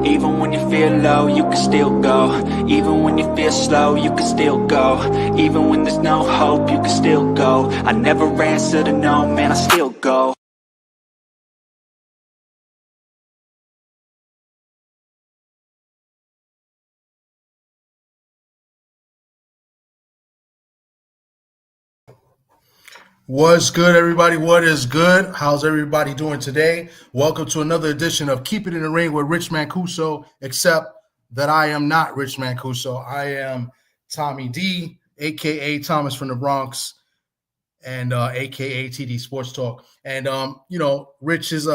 Even when you feel low, you can still go. Even when you feel slow, you can still go. Even when there's no hope, you can still go. I never answer to no, man, I still go. What's good, everybody? What is good? How's everybody doing today? Welcome to another edition of Keep It in the Ring with Rich Mancuso, except that I am not Rich Mancuso. I am Tommy D, a.k.a. Thomas from the Bronx, and a.k.a. TD Sports Talk. And, Rich is,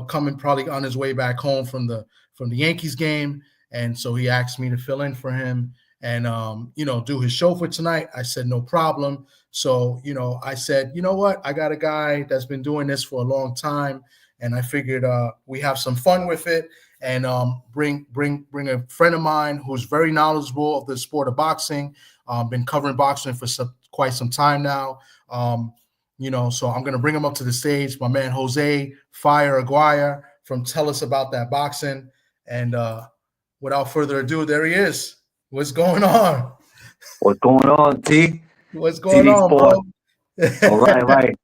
coming probably on his way back home from the Yankees game. And so he asked me to fill in for him and, do his show for tonight. I said, no problem. So, I said, you know what? I got a guy that's been doing this for a long time, and I figured we have some fun with it and bring a friend of mine who's very knowledgeable of the sport of boxing. Been covering boxing for quite some time now. So I'm going to bring him up to the stage. My man Jose Fire Aguirre from Tell Us About That Boxing. And without further ado, there he is. What's going on? What's going on, T? What's going TD on, Sport. bro? All right.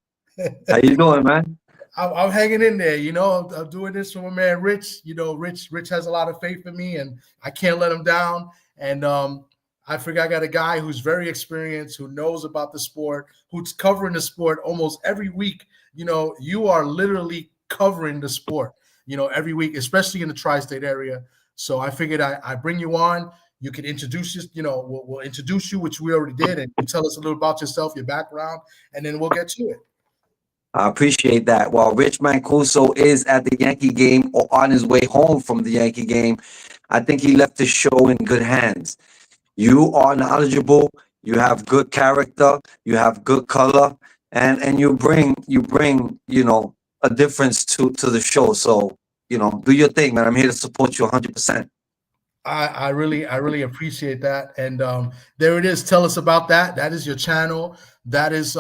How you doing, man? I'm hanging in there. I'm doing this for my man Rich. Rich has a lot of faith in me, and I can't let him down. And I figure I got a guy who's very experienced, who knows about the sport, who's covering the sport almost every week. You are literally covering the sport, every week, especially in the tri-state area. So I figured I bring you on. You can introduce us, we'll introduce you, which we already did, and you tell us a little about yourself, your background, and then we'll get to it. I appreciate that. While Rich Mancuso is at the Yankee game or on his way home from the Yankee game, I think he left the show in good hands. You are knowledgeable. You have good character. You have good color, and you bring a difference to the show. So do your thing, man. I'm here to support you 100%. I really appreciate that. And there it is. Tell us about that. That is your channel. That is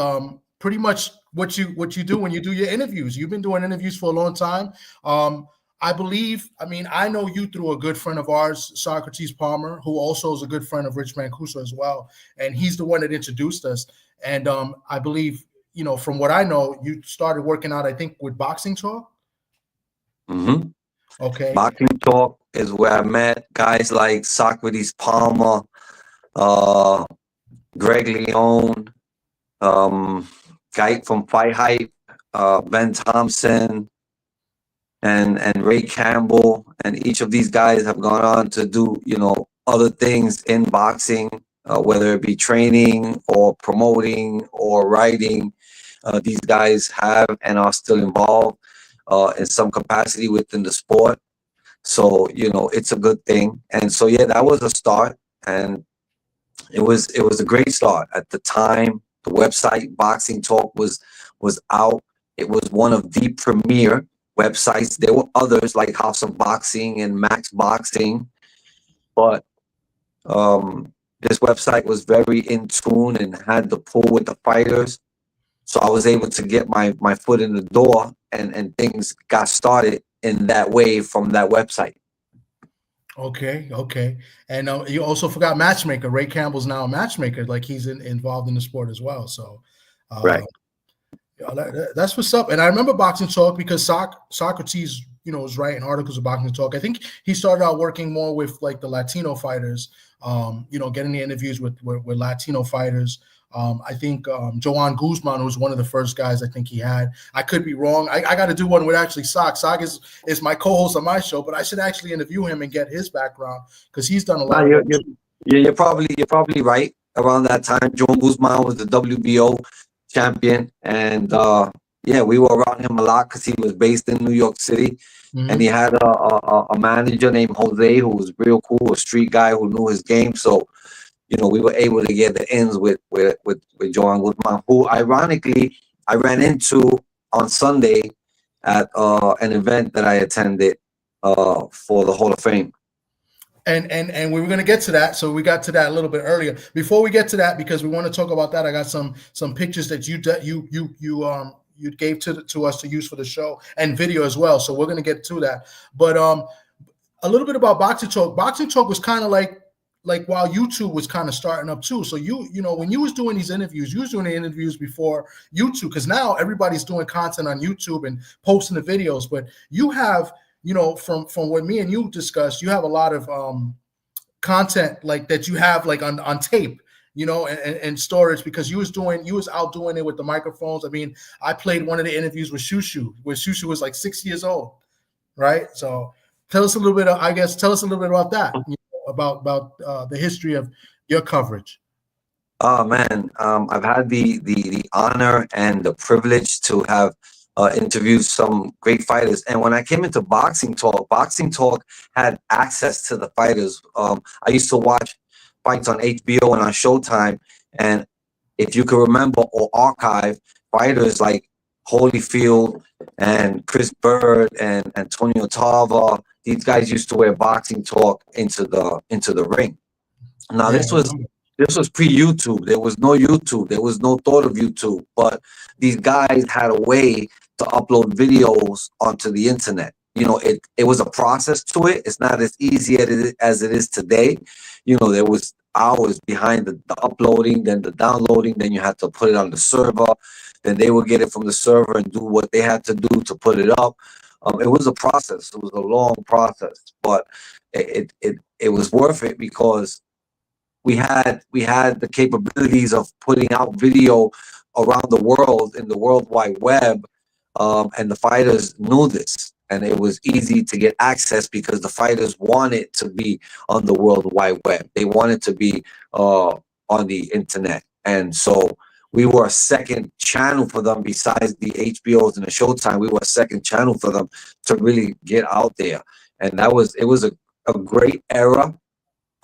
pretty much what you do when you do your interviews. You've been doing interviews for a long time. I know you through a good friend of ours, Socrates Palmer, who also is a good friend of Rich Mancuso as well. And he's the one that introduced us. And I believe, from what I know, you started working out, I think, with Boxing Talk. Mm-hmm. Okay. Boxing Talk is where I met guys like Socrates Palmer, Greg Leone, guy from Fight Hype, Ben Thompson, and Ray Campbell. And each of these guys have gone on to do, other things in boxing, whether it be training or promoting or writing. These guys have and are still involved in some capacity within the sport. So, it's a good thing. And so, yeah, that was a start. And it was a great start. At the time, the website Boxing Talk was out. It was one of the premier websites. There were others like House of Boxing and Max Boxing. But this website was very in tune and had the pull with the fighters. So I was able to get my foot in the door, and things got started in that way from that website. Okay. And you also forgot matchmaker. Ray Campbell's now a matchmaker. Like he's involved in the sport as well. So Right. That's what's up. And I remember Boxing Talk because Socrates, was writing articles of Boxing Talk. I think he started out working more with like the Latino fighters, getting the interviews with Latino fighters. I think Joan Guzman was one of the first guys I think he had. I could be wrong. I got to do one with actually Sock. Sock is my co-host on my show, but I should actually interview him and get his background because he's done a lot. You're probably right. Around that time, Joan Guzman was the WBO champion, and we were around him a lot because he was based in New York City. Mm-hmm. And he had a manager named Jose who was real cool, a street guy who knew his game. So, we were able to get the ends with Joan Guzman, who ironically I ran into on Sunday at an event that I attended for the Hall of Fame. And we were going to get to that, so we got to that a little bit earlier. Before we get to that, because we want to talk about that, I got some pictures that you gave to us to use for the show and video as well. So we're going to get to that. But a little bit about Boxing Talk. Boxing Talk was kind of like while YouTube was kind of starting up too. So you know when you was doing these interviews, you was doing the interviews before YouTube, because now everybody's doing content on YouTube and posting the videos. But you have, you know, from what me and you discussed, you have a lot of content like that you have like on tape, you know, and storage, because you was out doing it with the microphones. I mean, I played one of the interviews with Shushu, where Shushu was like 6 years old, right? So tell us a little bit, tell us a little bit about that, you know, about the history of your coverage. Oh man, I've had the honor and the privilege to have interviewed some great fighters. And when I came into Boxing Talk had access to the fighters. I used to watch fights on HBO and on Showtime, and if you can remember or archive, fighters like Holyfield and Chris Bird and Antonio Tarver, these guys used to wear Boxing Talk into the ring. Now Yeah, this was pre-YouTube. There was no YouTube. There was no thought of YouTube. But these guys had a way to upload videos onto the internet. You know, it was a process to it. It's not as easy as it is today. You know, there was hours behind the uploading, then the downloading, then you had to put it on the server. Then they would get it from the server and do what they had to do to put it up. It was a process. It was a long process, but it was worth it because we had the capabilities of putting out video around the world in the World Wide Web, and the fighters knew this, and it was easy to get access because the fighters wanted to be on the World Wide Web. They wanted to be on the internet, and so we were a second channel for them besides the HBOs and the Showtime. We were a second channel for them to really get out there, and it was a great era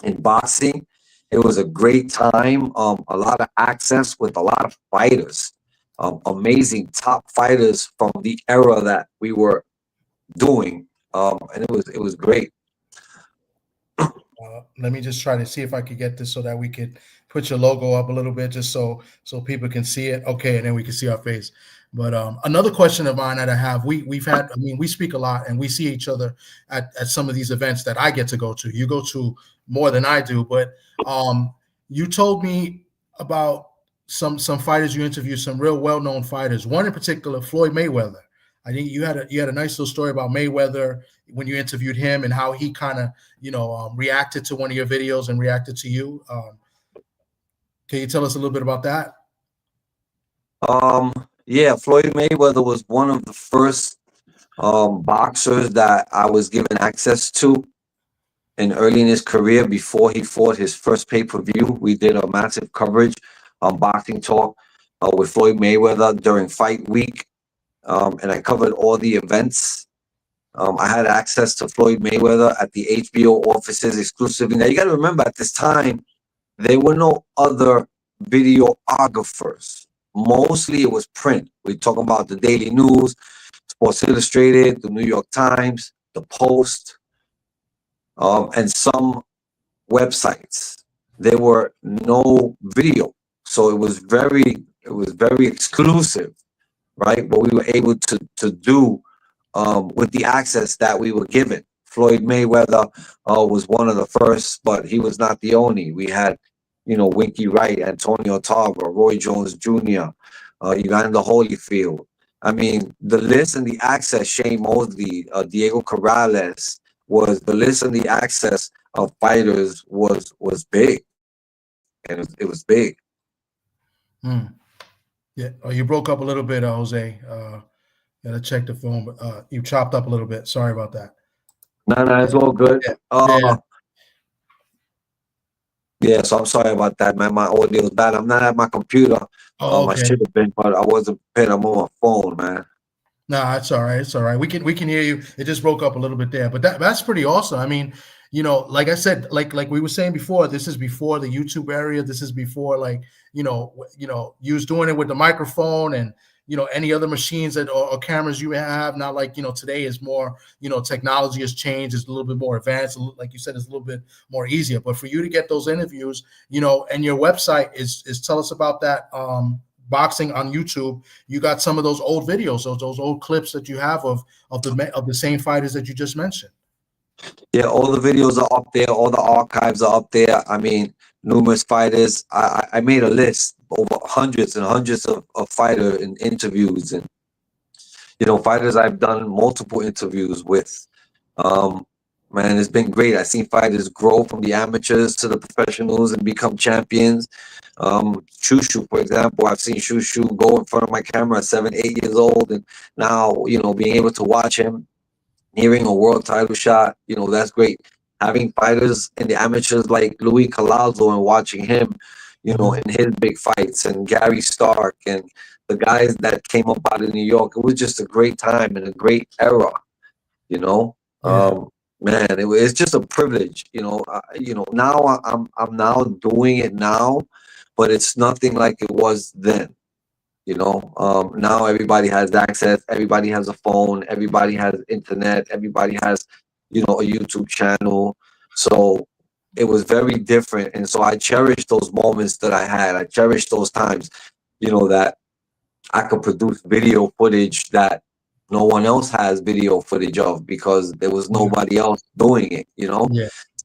in boxing. It was a great time, a lot of access with a lot of fighters, amazing top fighters from the era that we were doing, and it was great. Let me just try to see if I could get this so that we could put your logo up a little bit, just so people can see it. Okay, and then we can see our face. But another question of mine that I have, we've had, I mean, we speak a lot and we see each other at some of these events that I get to go to. You go to more than I do, but you told me about some fighters you interviewed, some real well-known fighters. One in particular, Floyd Mayweather. I think you had a nice little story about Mayweather when you interviewed him and how he kind of, you know, reacted to one of your videos and reacted to you. Can you tell us a little bit about that? Yeah, Floyd Mayweather was one of the first boxers that I was given access to in early in his career before he fought his first pay-per-view. We did a massive coverage on Boxing Talk with Floyd Mayweather during fight week, and I covered all the events. I had access to Floyd Mayweather at the HBO offices exclusively. Now you got to remember, at this time, there were no other videographers. Mostly it was print. We're talking about the Daily News, Sports Illustrated, the New York Times, the Post, and some websites. There were no video, so it was very exclusive, right? But we were able to do with the access that we were given. Floyd Mayweather was one of the first, but he was not the only. We had, you know, Winky Wright, Antonio Tarver, Roy Jones Jr., Evander Holyfield. I mean, the list and the access, Shane Mosley, Diego Corrales, was the list and the access of fighters was big, and it was big. Hmm. Yeah. Oh, you broke up a little bit, Jose. Gotta check the phone, but you chopped up a little bit. Sorry about that. No, no, it's all good. Yeah. Yeah. Yeah, so I'm sorry about that, man. My audio is bad. I'm not at my computer. Oh, I okay. should have been, but I wasn't prepared. I'm on my phone, man. No, it's all right. It's all right. We can hear you. It just broke up a little bit there, but that's pretty awesome. I mean, you know, like I said, like we were saying before, this is before the YouTube area. This is before, like, you was doing it with the microphone and, you know, any other machines that or cameras you have. Not like, you know, today is more, you know, technology has changed. It's a little bit more advanced. Like you said, it's a little bit more easier. But for you to get those interviews, you know, and your website is tell us about that. Boxing on YouTube, you got some of those old videos, those old clips that you have of the same fighters that you just mentioned. Yeah, all the videos are up there. All the archives are up there. I mean, numerous fighters. I made a list over hundreds and hundreds of fighter and interviews, and fighters I've done multiple interviews with. Um, Man, it's been great. I've seen fighters grow from the amateurs to the professionals and become champions. Shushu, for example, I've seen Shushu go in front of my camera at 7, 8 years old, and now being able to watch him nearing a world title shot, that's great. Having fighters in the amateurs like Louis Collazo and watching him, Mhm. in his big fights, and Gary Stark and the guys that came up out of New York, it was just a great time and a great era, you know. Yeah. Man, it's just a privilege, Now I'm now doing it now, but it's nothing like it was then. Now everybody has access, everybody has a phone, everybody has internet, everybody has a YouTube channel. So it was very different, and so I cherish those moments that I had. I cherish those times, that I could produce video footage that no one else has video footage of, because there was Yeah. nobody else doing it. Yeah.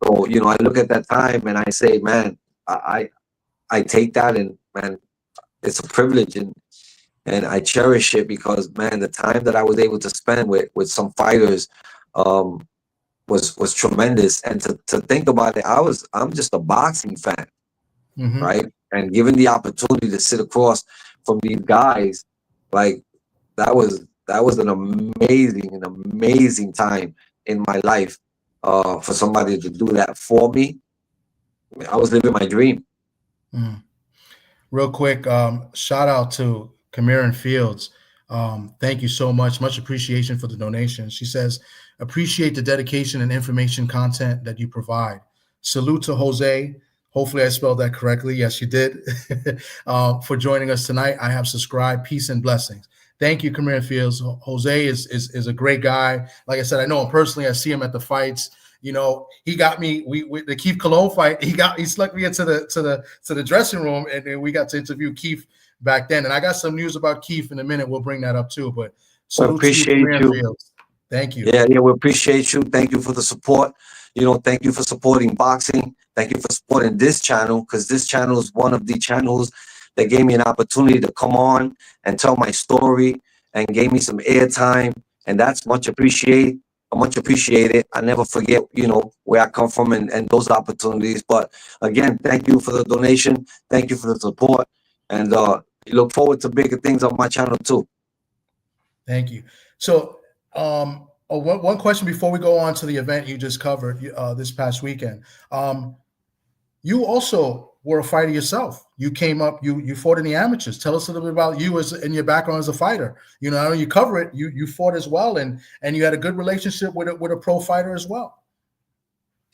So I look at that time and I say, man, I take that, and man, it's a privilege, and I cherish it, because man, the time that I was able to spend with some fighters um, was tremendous. And to think about it, I'm just a boxing fan, Hmm. right? And given the opportunity to sit across from these guys, like that was an amazing time in my life. For somebody to do that for me, I was living my dream. Mm. Real quick, shout out to Camiran Fields. Thank you so much. Much appreciation for the donation. She says, appreciate the dedication and information content that you provide. Salute to Jose. Hopefully, I spelled that correctly. Yes, you did. For joining us tonight. I have subscribed. Peace and blessings. Thank you, Camiran Fields. Jose is a great guy. Like I said, I know him personally. I see him at the fights. He got me. We the Keith Cologne fight. He snuck me into the dressing room, and then we got to interview Keith back then. And I got some news about Keith in a minute. We'll bring that up too. But I salute to you, appreciate Camiran you. Fields. Thank you. Yeah, we appreciate you. Thank you for the support. Thank you for supporting boxing. Thank you for supporting this channel, because this channel is one of the channels that gave me an opportunity to come on and tell my story and gave me some airtime, and that's much appreciated. I much appreciate it. I never forget, where I come from, and those opportunities. But again, thank you for the donation. Thank you for the support, and look forward to bigger things on my channel too. Thank you. So, one question before we go on to the event you just covered this past weekend. You also were a fighter yourself. You came up, you fought in the amateurs. Tell us a little bit about you as and your background as a fighter. I know you cover it. You fought as well, and you had a good relationship with a pro fighter as well.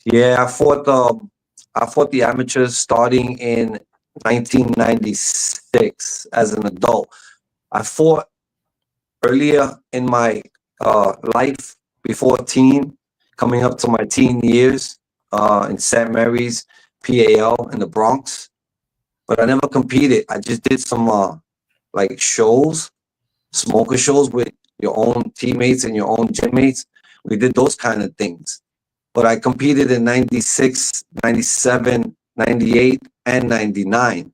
Yeah, I fought the amateurs starting in 1996 as an adult. I fought earlier in my life, before teen, coming up to my teen years, in St. Mary's, PAL in the Bronx. But I never competed. I just did some like shows, smoker shows with your own teammates and your own gym mates. We did those kind of things. But I competed in 96, 97, 98, and 99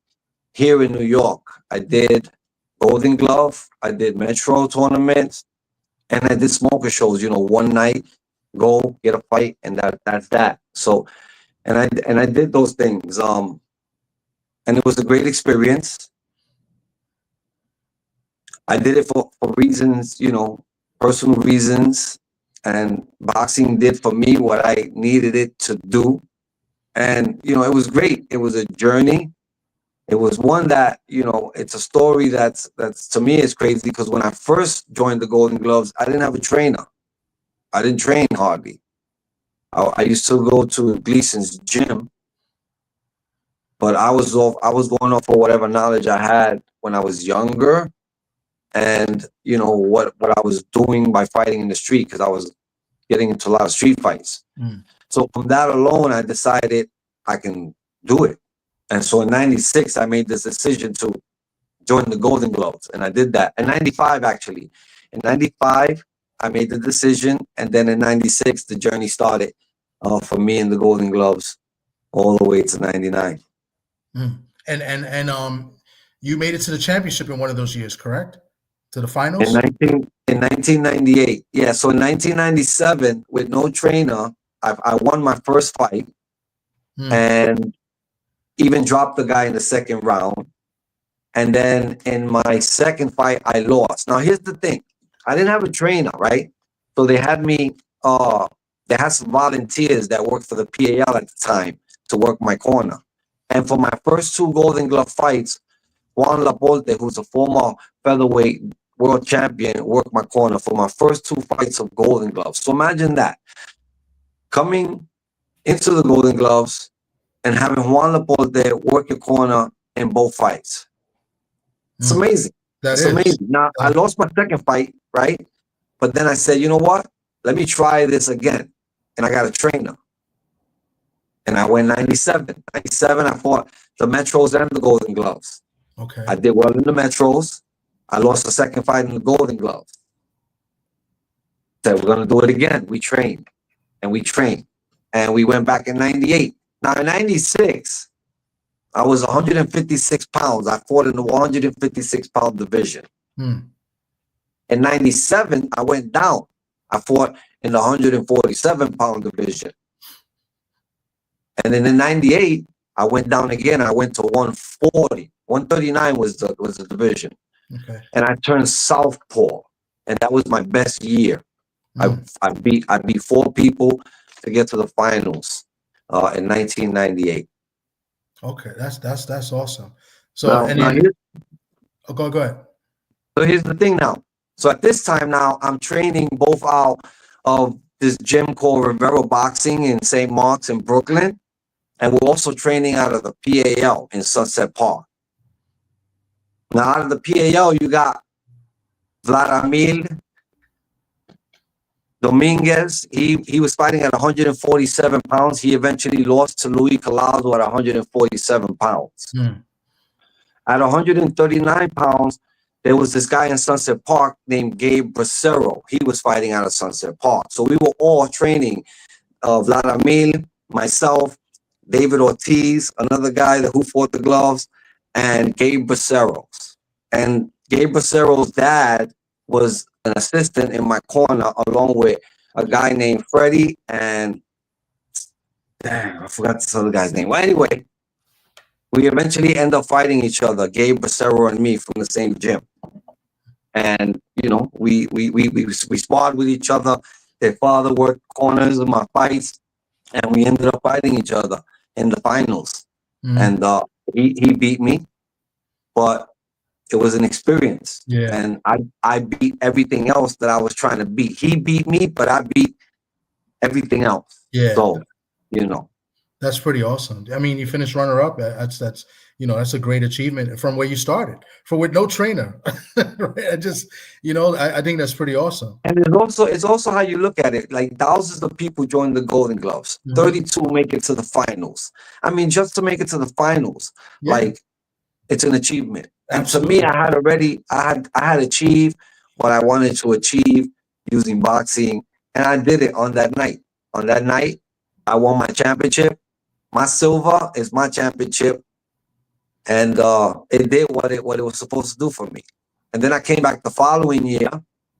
here in New York. I did Golden Glove, I did Metro tournaments, and I did smoker shows, one night, go get a fight, and that's that. So, and I did those things. And it was a great experience. I did it for reasons, personal reasons, and boxing did for me what I needed it to do. And it was great. It was a journey. It was one that, it's a story that's to me is crazy, because when I first joined the Golden Gloves, I didn't have a trainer. I didn't train hardly. I used to go to Gleason's gym, but I was going off for whatever knowledge I had when I was younger, and what I was doing by fighting in the street, because I was getting into a lot of street fights. Mm. So from that alone, I decided I can do it. And so in 96, I made this decision to join the Golden Gloves, and I did that. In 95, actually. In 95, I made the decision, and then in '96, the journey started for me in the Golden Gloves all the way to '99. And you made it to the championship in one of those years, correct? To the In finals? 1998, yeah. So in 1997, with no trainer, I won my first fight and even dropped the guy in the second round. And then in my second fight, I lost. Now here's the thing: I didn't have a trainer, right? So they had me. They had some volunteers that worked for the PAL at the time to work my corner. And for my first two Golden Glove fights, Juan Laporte, who's a former featherweight world champion, worked my corner for my first two fights of Golden Gloves. So imagine that, coming into the Golden Gloves and having Juan Laporte work your corner in both fights. It's amazing. It's amazing. Now, I lost my second fight, right? But then I said, you know what? Let me try this again. And I got a trainer. And I went 97. 97, I fought the Metros and the Golden Gloves. Okay. I did well in the Metros. I lost the second fight in the Golden Gloves. Said, we're going to do it again. We trained. And we trained. And we went back in 98. Now, in 96, I was 156 pounds. I fought in the 156-pound division. In 97, I went down. I fought in the 147-pound division. And then in 98, I went down again. I went to 140. 139 was the division. Okay. And I turned southpaw. And that was my best year. I beat 4 people to get to the finals in 1998. Okay, that's awesome. So go ahead. So here's the thing now. So at this time now, I'm training both out of this gym called Rivero Boxing in St. Mark's in Brooklyn, and we're also training out of the PAL in Sunset Park. Now out of the PAL, you got Vladimir Dominguez. He was fighting at 147 pounds. He eventually lost to Luis Collado at 147 pounds. At 139 pounds, there was this guy in Sunset Park named Gabe Bracero. He was fighting out of Sunset Park. So we were all training, Vladimir, myself, David Ortiz, another guy who fought the gloves, and Gabe Bracero. And Gabe Bracero's dad was an assistant in my corner, along with a guy named Freddie and I forgot this other guy's name. Well, anyway, we eventually end up fighting each other, Gabe Bracero and me, from the same gym. And you know, we sparred with each other. Their father worked corners of my fights, and we ended up fighting each other in the finals. And he beat me, but it was an experience. Yeah. And I beat everything else that I was trying to beat. He beat me, but I beat everything else. Yeah. So, you know. That's pretty awesome. I mean, you finished runner-up. That's that's a great achievement from where you started, with no trainer. Right? I think that's pretty awesome. And it's also how you look at it. Like, thousands of people join the Golden Gloves. 32 make it to the finals. I mean, just to make it to the finals, like, it's an achievement. Absolutely. And to me, I had achieved what I wanted to achieve using boxing, and I did it on that night. On that night, I won my championship. My silver is my championship, and it did what it was supposed to do for me. And then I came back the following year,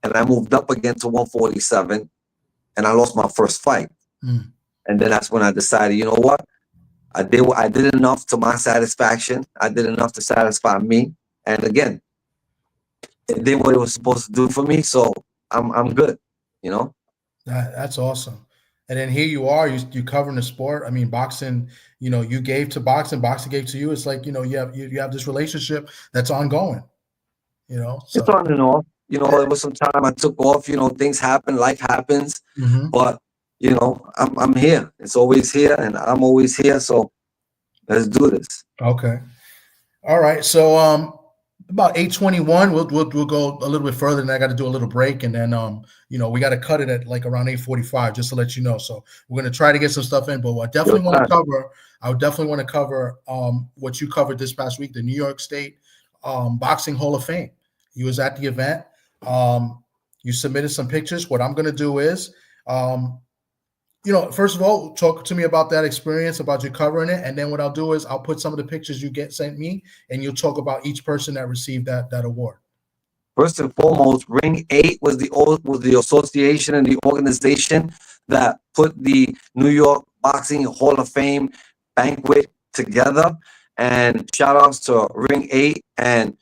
and I moved up again to 147, and I lost my first fight. And then that's when I decided, you know what? I did enough to my satisfaction. I did enough to satisfy me. And again, it did what it was supposed to do for me. So I'm good, you know? That's awesome. And then here you are, you covering the sport. I mean, boxing, you gave to boxing, boxing gave to you. It's like, you have this relationship that's ongoing, So. It's on and off. There was some time I took off, things happen, life happens. But, I'm here. It's always here, and I'm always here. So let's do this. Okay. All right. So about 8:21, we'll go a little bit further, and I got to do a little break, and then we got to cut it at like around 8:45, just to let you know. So we're gonna try to get some stuff in, but I definitely want to cover. I would definitely want to cover what you covered this past week, the New York State Boxing Hall of Fame. You was at the event. You submitted some pictures. What I'm going to do is, first of all, talk to me about that experience, about you covering it, and then what I'll do is I'll put some of the pictures you get sent me, and you'll talk about each person that received that award. First and foremost, Ring 8 was the association and the organization that put the New York Boxing Hall of Fame banquet together. And shout outs to Ring 8 and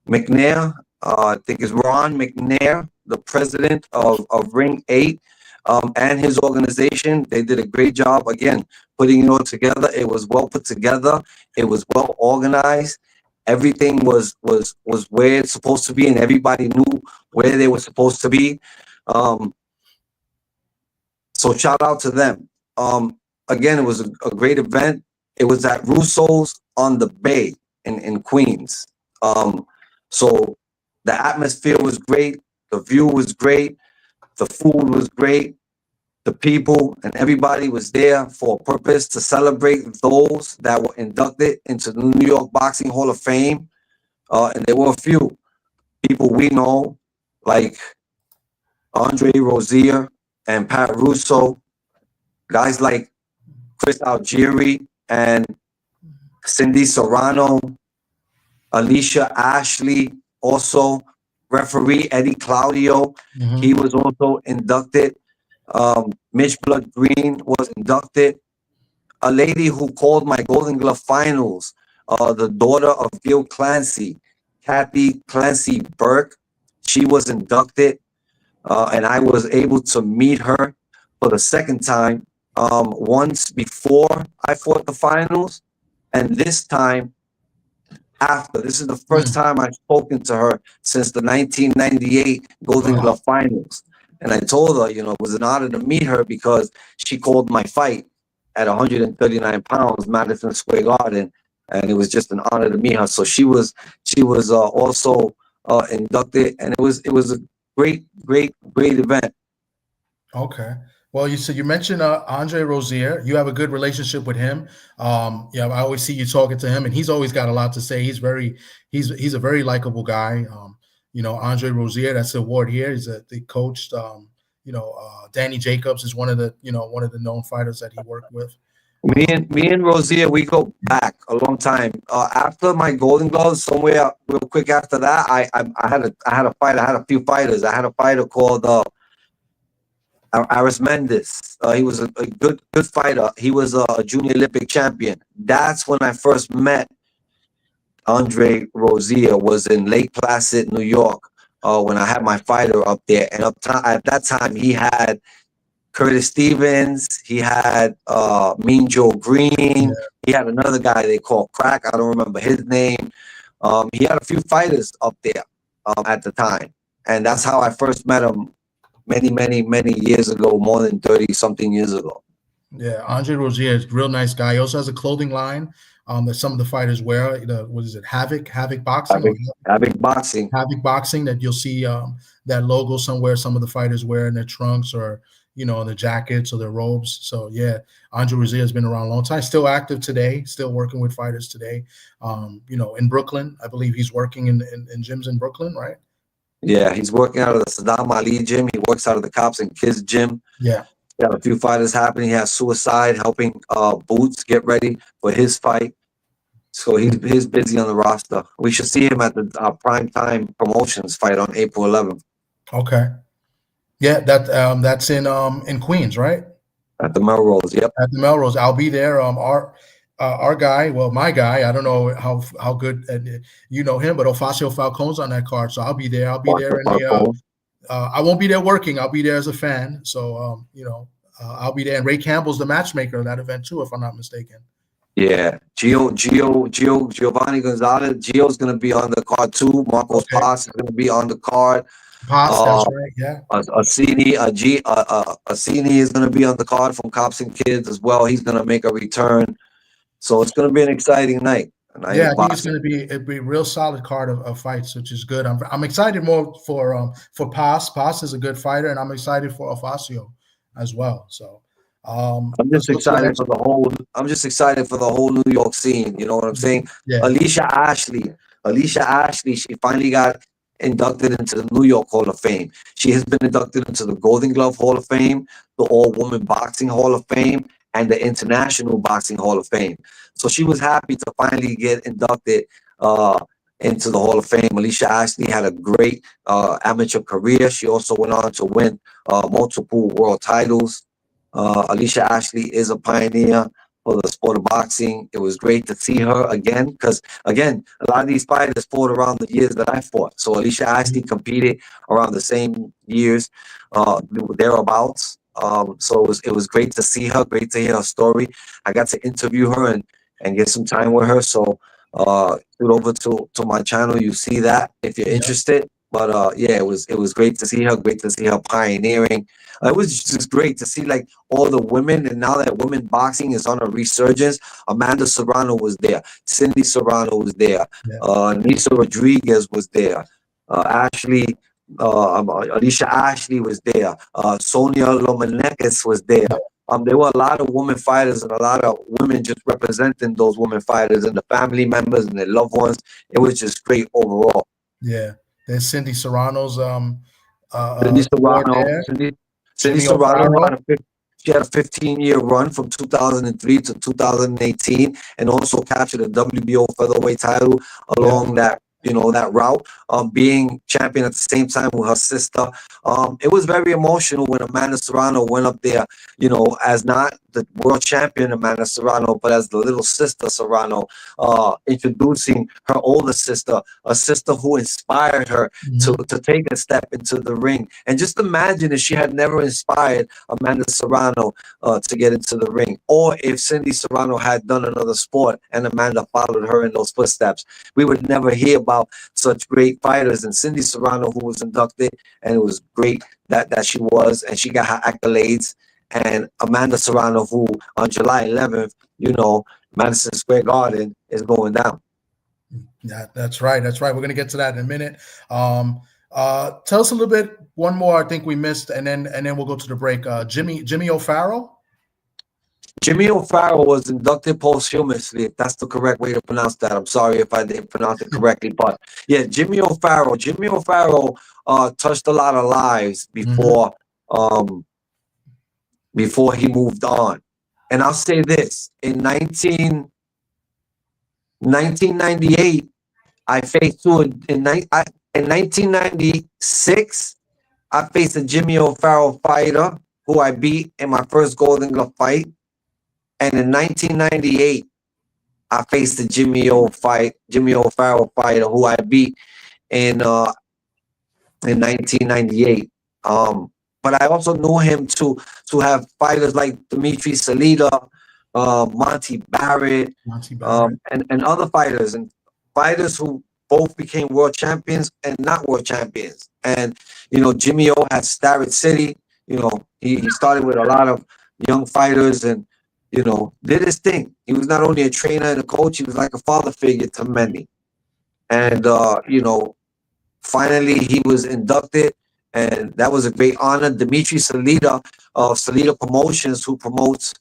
McNair. I think it's Ron McNair, the president of Ring 8, and his organization. They did a great job, again, putting it all together. It was well put together. It was well organized. Everything was where it's supposed to be, and everybody knew where they were supposed to be. So shout out to them. Again, it was a great event. It was at Russo's on the Bay in Queens. So the atmosphere was great. The view was great. The food was great. The people and everybody was there for a purpose to celebrate those that were inducted into the New York Boxing Hall of Fame. And there were a few people we know, like Andre Rozier and Pat Russo, guys like Chris Algieri and Cindy Serrano, Alicia Ashley, also referee Eddie Claudio. He was also inducted. Mitch Blood Green was inducted. A lady who called my Golden Glove finals, the daughter of Gil Clancy, Kathy Clancy Burke, she was inducted, and I was able to meet her for the second time, once before I fought the finals, and this time after. This is the first time I've spoken to her since the 1998 Golden Glove finals. And I told her, it was an honor to meet her because she called my fight at 139 pounds, Madison Square Garden, and it was just an honor to meet her. So she was also inducted, and it was a great event. Okay. Well, you mentioned Andre Rozier. You have a good relationship with him. I always see you talking to him, and he's always got a lot to say. He's a very likable guy. Andre Rozier, that's the award here. They coached. Danny Jacobs is one of the known fighters that he worked with. Me and Rozier, we go back a long time. After my Golden Gloves, somewhere real quick after that, I had a fight. I had a few fighters. I had a fighter called Aris Mendes. He was a good fighter. He was a junior Olympic champion. That's when I first met Andre Rozier. Was in Lake Placid, New York, when I had my fighter up there. And at that time, he had Curtis Stevens. He had Mean Joe Green. Yeah. He had another guy they called Crack. I don't remember his name. He had a few fighters up there at the time. And that's how I first met him many years ago, more than 30-something years ago. Yeah, Andre Rozier is a real nice guy. He also has a clothing line that some of the fighters wear. What is it? Havoc Boxing? Havoc Boxing. Havoc Boxing, that you'll see that logo somewhere some of the fighters wear in their trunks or, their jackets or their robes. So, yeah, Andre Rozier has been around a long time. Still active today, still working with fighters today. In Brooklyn, I believe he's working in gyms in Brooklyn, right? Yeah, he's working out of the Saddam Ali gym. He works out of the Cops and Kids gym. Yeah. Got a few fighters happening. He has Suicide helping Boots get ready for his fight. So he's busy on the roster. We should see him at the Prime Time Promotions fight on April 11th. Okay. Yeah, that's in Queens, right? At the Melrose, yep. At the Melrose. I'll be there. Our guy, my guy, I don't know how good you know him, but Ofacio Falcone's on that card, so I'll be there. I'll be there I won't be there working. I'll be there as a fan. So I'll be there. And Ray Campbell's the matchmaker of that event too, if I'm not mistaken. Yeah, Giovanni Gonzalez. Gio's gonna be on the card too. Marcos Paz is gonna be on the card. Paz, that's right. Yeah. Asini is gonna be on the card from Cops and Kids as well. He's gonna make a return. So it's going to be an exciting night. I think it's going to be a real solid card of fights, which is good. I'm excited more for Paz. Paz is a good fighter, and I'm excited for Ofacio as well. So I'm just excited for the whole. I'm just excited for the whole New York scene. You know what I'm saying? Yeah. Alicia Ashley. She finally got inducted into the New York Hall of Fame. She has been inducted into the Golden Glove Hall of Fame, the All-Woman Boxing Hall of Fame, and the International Boxing Hall of Fame. So she was happy to finally get inducted into the Hall of Fame. Alicia Ashley had a great amateur career. She also went on to win multiple world titles. Alicia Ashley is a pioneer for the sport of boxing. It was great to see her again because, again, a lot of these fighters fought around the years that I fought. So Alicia Ashley competed around the same years, thereabouts. So it was great to see her, great to hear her story. I got to interview her and get some time with her. So shoot over to my channel. You see that if you're interested. But yeah, it was great to see her. Great to see her pioneering. It was just great to see like all the women, and now that women boxing is on a resurgence. Amanda Serrano was there. Cindy Serrano was there. Nisa Rodriguez was there. Ashley, Alicia Ashley was there. Sonia Lomanekis was there. There were a lot of women fighters and a lot of women just representing those women fighters and the family members and their loved ones. It was just great overall. Yeah, there's Cindy Serrano's Cindy award Serrano, there. Cindy Jimmy Serrano O'Farrell. she had a 15-year run from 2003 to 2018, and also captured a WBO featherweight title along that that route. Being champion at the same time with her sister. It was very emotional when Amanda Serrano went up there, as not the world champion Amanda Serrano, but as the little sister Serrano, introducing her older sister, a sister who inspired her to take a step into the ring. And just imagine if she had never inspired Amanda Serrano to get into the ring, or if Cindy Serrano had done another sport and Amanda followed her in those footsteps, we would never hear about such great fighters. And Cindy Serrano, who was inducted, and it was great that she was, and she got her accolades. And Amanda Serrano, who on July 11th, Madison Square Garden is going down. Yeah, that's right. That's right. We're going to get to that in a minute. Tell us a little bit. One more, I think we missed, and then we'll go to the break. Jimmy O'Farrell. Jimmy O'Farrell was inducted posthumously, if that's the correct way to pronounce that. I'm sorry if I didn't pronounce it correctly, but yeah, Jimmy O'Farrell. Jimmy O'Farrell touched a lot of lives before he moved on. And I'll say this: in 1998, I faced in 1996, I faced a Jimmy O'Farrell fighter who I beat in my first Golden Glove fight. And in 1998, I faced the Jimmy O'Farrell fighter who I beat in 1998. But I also knew him to have fighters like Dimitri Salita, Monty Barrett, and other fighters, and fighters who both became world champions and not world champions. And Jimmy O had Starrett City. He started with a lot of young fighters and did his thing. He was not only a trainer and a coach, he was like a father figure to many. And finally he was inducted, and that was a great honor. Dimitri Salita of Salita Promotions, who promotes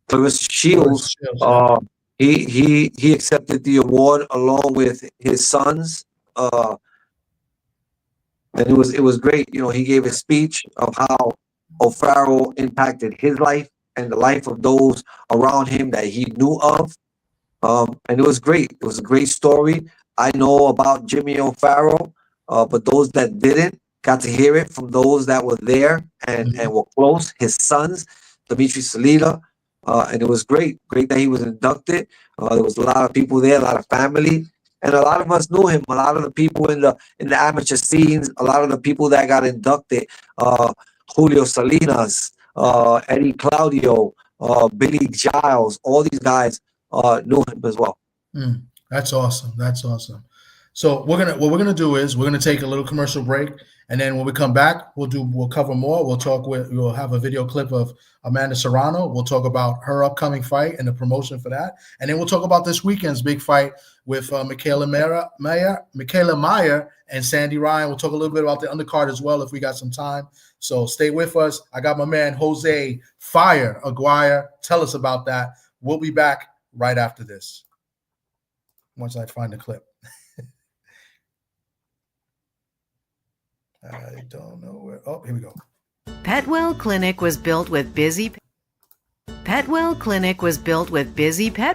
Clarissa Shields, he accepted the award along with his sons. And it was great. He gave a speech of how O'Farrell impacted his life and the life of those around him that he knew of. And it was great. It was a great story. I know about Jimmy O'Farrell, but those that didn't got to hear it from those that were there and were close, his sons, Dimitri Salita. And it was great that he was inducted. There was a lot of people there, a lot of family. And a lot of us knew him. A lot of the people in the amateur scenes, a lot of the people that got inducted, Julio Salinas, Eddie Claudio, Billy Giles, all these guys knew him as well. That's awesome. That's awesome. So what we're gonna do is we're gonna take a little commercial break, and then when we come back, we'll cover more. We'll have a video clip of Amanda Serrano. We'll talk about her upcoming fight and the promotion for that, and then we'll talk about this weekend's big fight with Mikaela Mayer and Sandy Ryan. We'll talk a little bit about the undercard as well if we got some time. So stay with us. I got my man Jose Fire Aguirre. Tell us about that. We'll be back right after this. Once I find the clip. I don't know where. Oh, here we go. Petwell Clinic was built with busy pet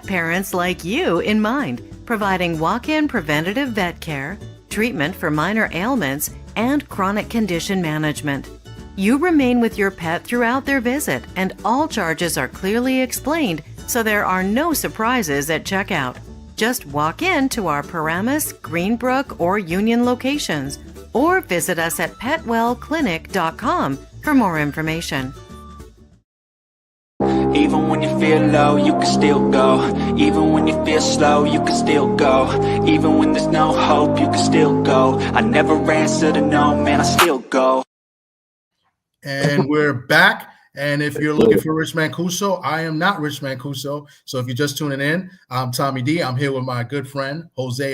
parents like you in mind, providing walk-in preventative vet care, treatment for minor ailments, and chronic condition management. You remain with your pet throughout their visit, and all charges are clearly explained, so there are no surprises at checkout. Just walk in to our Paramus, Greenbrook, or Union locations, or visit us at petwellclinic.com for more information. Even when you feel low, you can still go. Even when you feel slow, you can still go. Even when there's no hope, you can still go. I never answer to no, man, I still go. And we're back. And if you're looking for Rich Mancuso, I am not Rich Mancuso. So if you're just tuning in, I'm Tommy D. I'm here with my good friend, Jose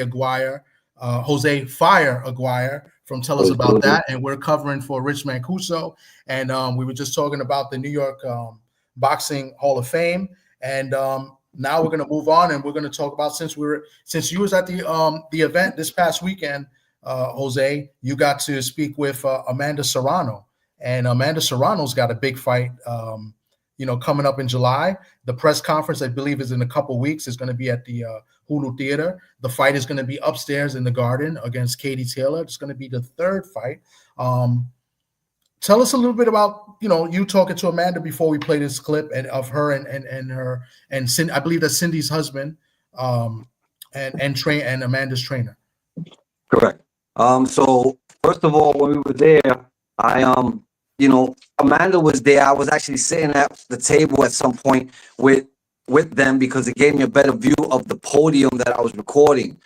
Fire Aguirre from Tell Us About That. And we're covering for Rich Mancuso. And we were just talking about the New York Boxing Hall of Fame. And now we're going to move on, and we're going to talk about, since you was at the event this past weekend, Jose, you got to speak with Amanda Serrano. And Amanda Serrano's got a big fight, coming up in July. The press conference, I believe, is in a couple weeks. It's going to be at the Hulu Theater. The fight is going to be upstairs in the Garden against Katie Taylor. It's going to be the third fight. Tell us a little bit about, you talking to Amanda before we play this clip of her and Cindy, I believe that's Cindy's husband, and Amanda's trainer. Correct. So first of all, when we were there, Amanda was there. I was actually sitting at the table at some point with them because it gave me a better view of the podium that I was recording.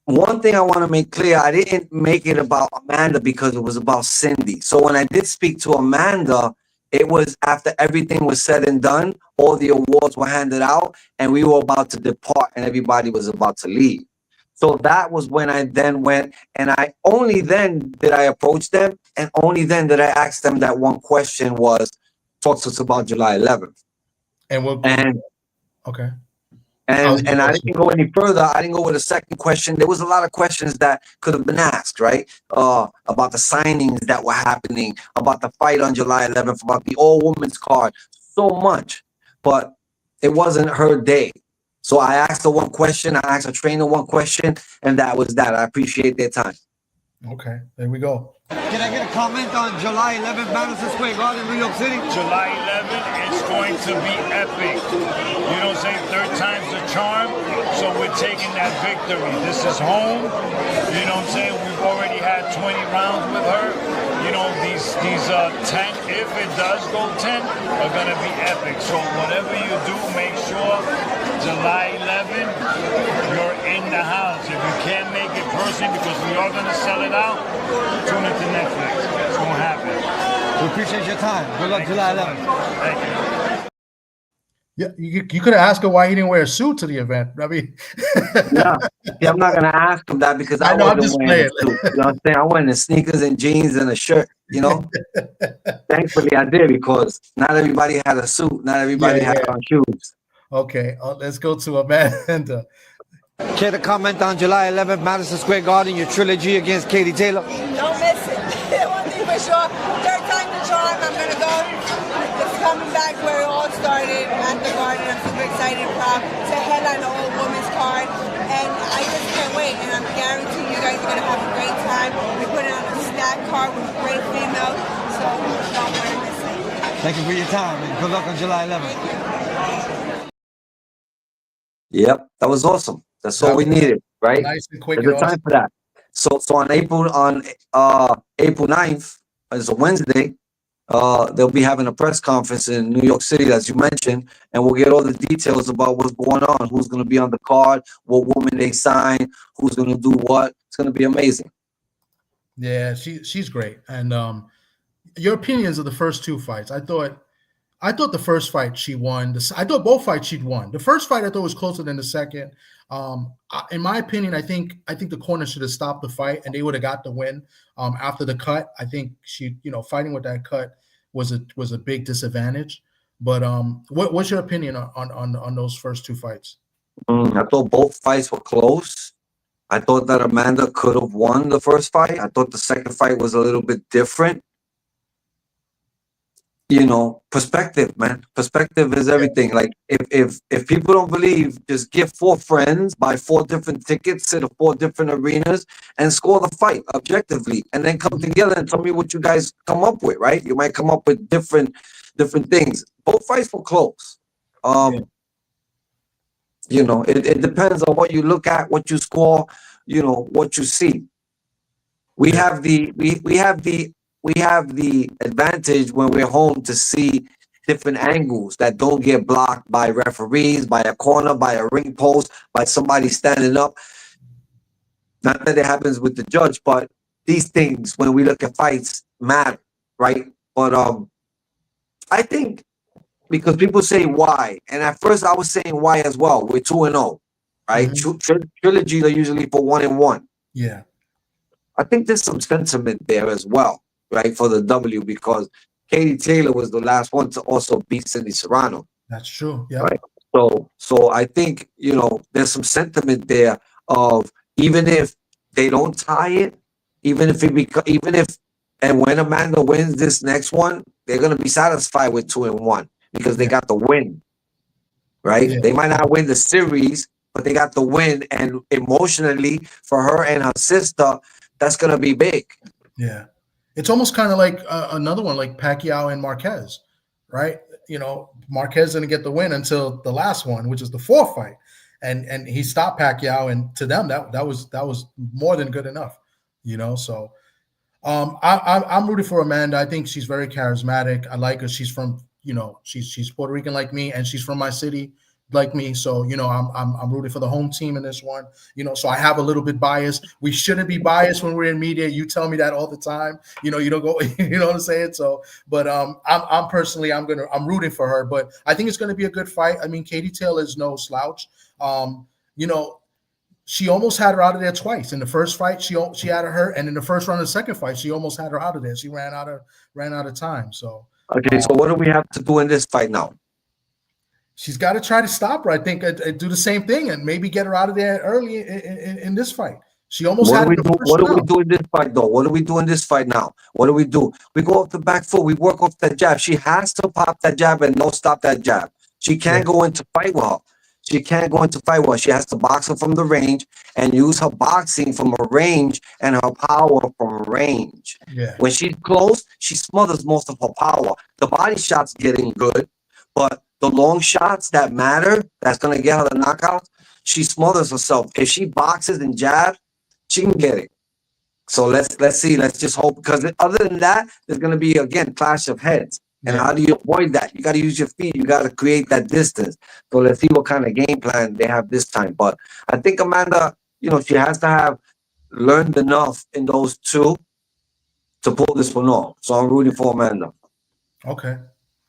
One thing I want to make clear, I didn't make it about Amanda because it was about Cindy. So when I did speak to Amanda, it was after everything was said and done, all the awards were handed out, and we were about to depart, and everybody was about to leave. So that was when I then went, and only then did I approach them, and only then did I ask them that one question was, talk to us about July 11th. Okay. And I didn't go any further. I didn't go with a second question. There was a lot of questions that could have been asked, right? About the signings that were happening, about the fight on July 11th, about the all-women's card, so much. But it wasn't her day. So I asked her one question. I asked her trainer one question, and that was that. I appreciate their time. Okay, there we go. Can I get a comment on July 11th, Madison Square Garden, New York City? July 11th, it's going to be epic. You know what I'm saying? Third time's the charm. So we're taking that victory. This is home. You know what I'm saying? We've already had 20 rounds with her. You know, these 10, if it does go 10, are going to be epic. So whatever you do, make sure July 11th, you're in the house. If you can't make it personally, because we are going to sell it out, tune into Netflix. It's going to happen. We appreciate your time. Good luck July 11th. Thank you. Yeah, you could have asked her why he didn't wear a suit to the event. I mean, yeah, I'm not going to ask him that because I wasn't wearing a suit. You know what I'm saying? I went in sneakers and jeans and a shirt, Thankfully, I did, because not everybody had a suit. Not everybody had on shoes. Okay, let's go to Amanda. Care to comment on July 11th, Madison Square Garden, your trilogy against Katie Taylor? Don't miss it. One thing for sure, third time the charm. I'm going to go. It's coming back where it all started at the Garden. I'm super excited and proud to headline the old women's card. And I just can't wait. And I'm guaranteeing you guys are going to have a great time. We're putting on a stack card with great females. So don't want to miss it. Thank you for your time, and good luck on July 11th. Yep, that was awesome. That's all we needed, right? Nice and quick. There's a time for that. So on April 9th, it's a Wednesday, they'll be having a press conference in New York City, as you mentioned, and we'll get all the details about what's going on, who's going to be on the card, what woman they sign, who's going to do what. It's going to be amazing. Yeah, she's great. And your opinions of the first two fights? I thought the first fight she won. I thought both fights she'd won. The first fight I thought was closer than the second. In my opinion, I think the corner should have stopped the fight, and they would have got the win. After the cut, I think she, fighting with that cut was a big disadvantage. But what's your opinion on those first two fights? I thought both fights were close. I thought that Amanda could have won the first fight. I thought the second fight was a little bit different. You know, perspective, man. Perspective is everything. Like if people don't believe, just get 4 friends, buy 4 different tickets to the 4 different arenas, and score the fight objectively, and then come together and tell me what you guys come up with. Right? You might come up with different things. Both fights were close. You know, it depends on what you look at, what you score, you know, what you see. We have the advantage when we're home to see different angles that don't get blocked by referees, by a corner, by a ring post, by somebody standing up. Not that it happens with the judge, but these things when we look at fights matter, right? But I think because people say why, and at first I was saying why as well. We're 2-0, right? Trilogies are usually for 1-1. Yeah. I think there's some sentiment there as well, right, for the W, because Katie Taylor was the last one to also beat Cindy Serrano. That's true. Yeah. Right. So I think, you know, there's some sentiment there of, even if they don't tie it, even if and when Amanda wins this next one, they're gonna be satisfied with 2-1 because they got the win. Right? Yeah. They might not win the series, but they got the win, and emotionally for her and her sister, that's gonna be big. Yeah. It's almost kind of like another one, like Pacquiao and Marquez, right? You know, Marquez didn't get the win until the last one, which is the 4th fight, and he stopped Pacquiao, and to them that was more than good enough, you know. So I'm rooting for Amanda. I think she's very charismatic. I like her. She's from, you know, she's Puerto Rican like me, and she's from my city like me. So, you know, I'm rooting for the home team in this one. You know, so I have a little bit bias. We shouldn't be biased when we're in media. You tell me that all the time. You know, you don't go. You know what I'm saying? So, but I'm personally I'm rooting for her. But I think it's gonna be a good fight. I mean, Katie Taylor is no slouch. You know, she almost had her out of there twice. In the first fight, she had her, and in the first round of the second fight, she almost had her out of there. She ran out of time. So okay, so what do we have to do in this fight now? She's got to try to stop her. I think do the same thing and maybe get her out of there early in this fight. She almost what had do we do? What do we do in this fight, though? What do we do in this fight now? What do? We go off the back foot. We work off that jab. She has to pop that jab and no stop that jab. She can't go into fight with her. She can't go into fight with her. She has to box her from the range and use her boxing from a range and her power from range. Yeah. When she's close, she smothers most of her power. The body shot's getting good, but the long shots that matter, that's gonna get her the knockout, she smothers herself. If she boxes and jabs, she can get it. So let's see. Let's just hope, because other than that, there's gonna be again clash of heads. And how do you avoid that? You got to use your feet. You got to create that distance. So let's see what kind of game plan they have this time. But I think Amanda, you know, she has to have learned enough in those 2 to pull this one off. So I'm rooting for Amanda. Okay,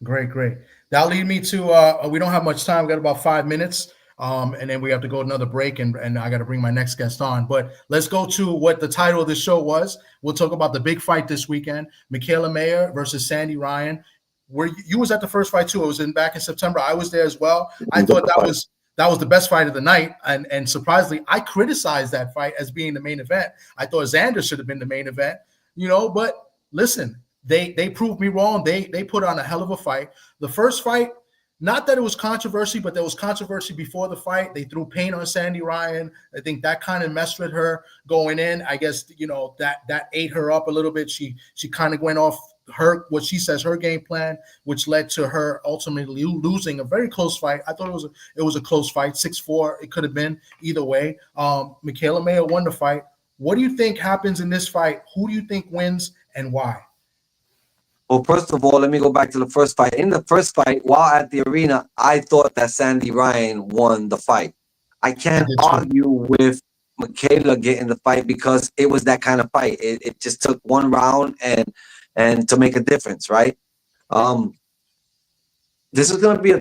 great. That'll lead me to we don't have much time. We got about 5 minutes. And then we have to go another break, and I got to bring my next guest on. But let's go to what the title of the show was. We'll talk about the big fight this weekend: Mikaela Mayer versus Sandy Ryan. Where you was at the first fight too. It was back in September. I was there as well. I thought that was the best fight of the night, and surprisingly, I criticized that fight as being the main event. I thought Xander should have been the main event, you know. But listen, they proved me wrong. They put on a hell of a fight. The first fight, not that it was controversy, but there was controversy before the fight. They threw paint on Sandy Ryan. I think that kind of messed with her going in. I guess, you know, that ate her up a little bit. She kind of went off what she says her game plan, which led to her ultimately losing a very close fight. I thought it was a close fight, 6-4. It could have been either way. Mikaela Mayer won the fight. What do you think happens in this fight? Who do you think wins and why? Well, first of all, let me go back to the first fight. In the first fight, while at the arena, I thought that Sandy Ryan won the fight. I can't argue with Mikaela getting the fight because it was that kind of fight. It just took one round and to make a difference, right? This is gonna be a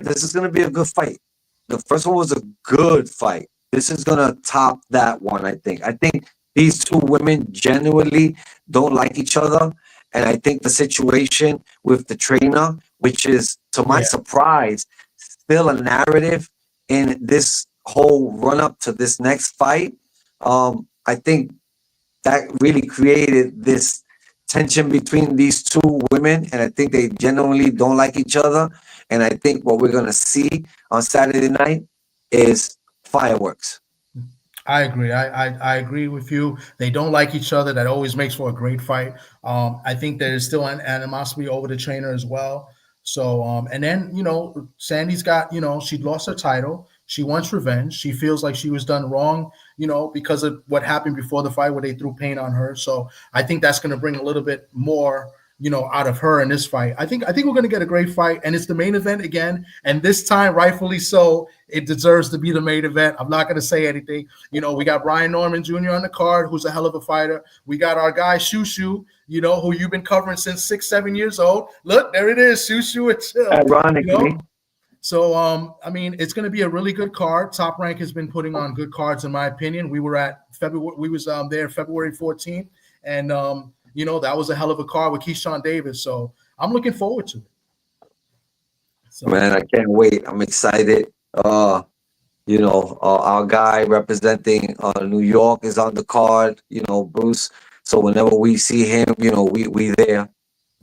good fight. The first one was a good fight. This is gonna top that one, I think. I think these 2 women genuinely don't like each other. And I think the situation with the trainer, which is, to my surprise, still a narrative in this whole run up to this next fight. I think that really created this tension between these two women, and I think they genuinely don't like each other. And I think what we're gonna see on Saturday night is fireworks. I agree. I agree with you. They don't like each other. That always makes for a great fight. I think there is still an animosity over the trainer as well. So, and then Sandy's got she lost her title. She wants revenge. She feels like she was done wrong, because of what happened before the fight where they threw paint on her. So I think that's going to bring a little bit more out of her in this fight. I think we're going to get a great fight, and it's the main event again, and this time, rightfully so, it deserves to be the main event. I'm not going to say anything. We got Brian Norman Jr. on the card, who's a hell of a fighter. We got our guy Shushu, who you've been covering since 6-7 years old. Look, there it is, Shushu and Chill. Ironically. So, I mean, it's going to be a really good card. Top Rank has been putting on good cards, in my opinion. We were at February. We was there February 14th, and that was a hell of a card with Keyshawn Davis. So I'm looking forward to it. So, Man, I can't wait. I'm excited. Our guy representing New York is on the card, Bruce. So whenever we see him, we there.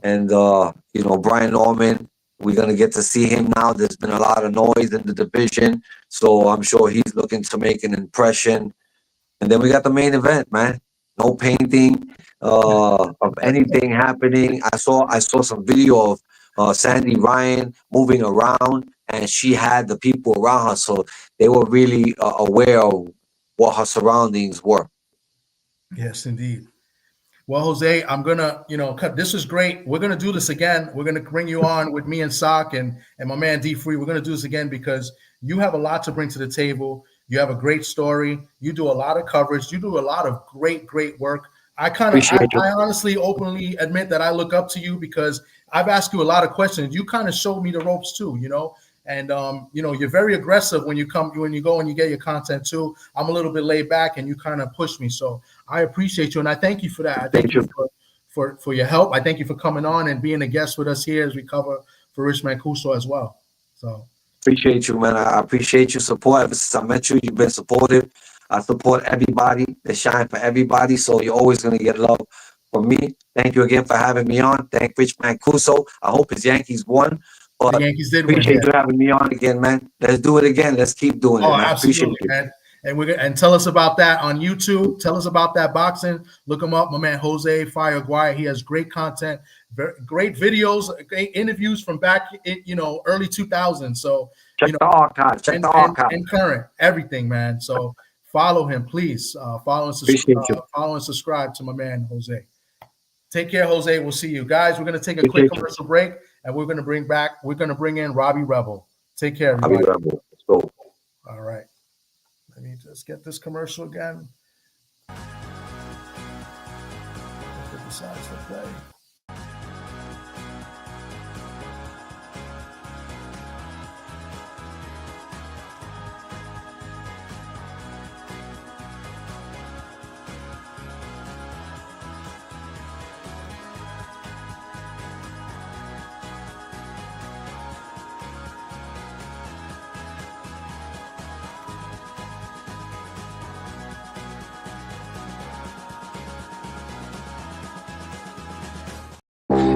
And Brian Norman, we're gonna get to see him now. There's been a lot of noise in the division, so I'm sure he's looking to make an impression. And then we got the main event, man. No painting of anything happening. I saw some video of Sandy Ryan moving around, and she had the people around her, so they were really aware of what her surroundings were. yes, indeed. Well, Jose, I'm gonna, cut. This is great. We're gonna do this again. We're gonna bring you on with me and Sock and my man D Free. We're gonna do this again because you have a lot to bring to the table. You have a great story. You do a lot of coverage. You do a lot of great work. I honestly, openly admit that I look up to you because I've asked you a lot of questions. You kind of showed me the ropes too, and you're very aggressive when you go and you get your content too. I'm a little bit laid back, and you kind of push me. So I appreciate you, and I thank you for that. I thank you for your help. I thank you for coming on and being a guest with us here as we cover for Rich Mancuso as well. So appreciate you, man. I appreciate your support. Ever since I met you, you've been supportive. I support everybody. They shine for everybody, so you're always gonna get love from me. Thank you again for having me on. Thank Rich Mancuso. I hope his Yankees won. But the Yankees did win. Appreciate you having me on again, man. Let's do it again. Let's keep doing it. Man. Absolutely, man. And tell us about that on YouTube. Tell us about that boxing. Look him up, my man Jose Fire Aguirre. He has great content, great videos, great interviews from back in early 2000s. So check the archives. Check the archives. And current everything, man. So follow him, please. Follow and subscribe to my man Jose. Take care, Jose. We'll see you guys. We're gonna take a quick commercial break, and we're gonna bring in Robbie Rebel. Take care, everybody. Robbie Rebel. Let's go. All right. Let me just get this commercial again. If it decides to play.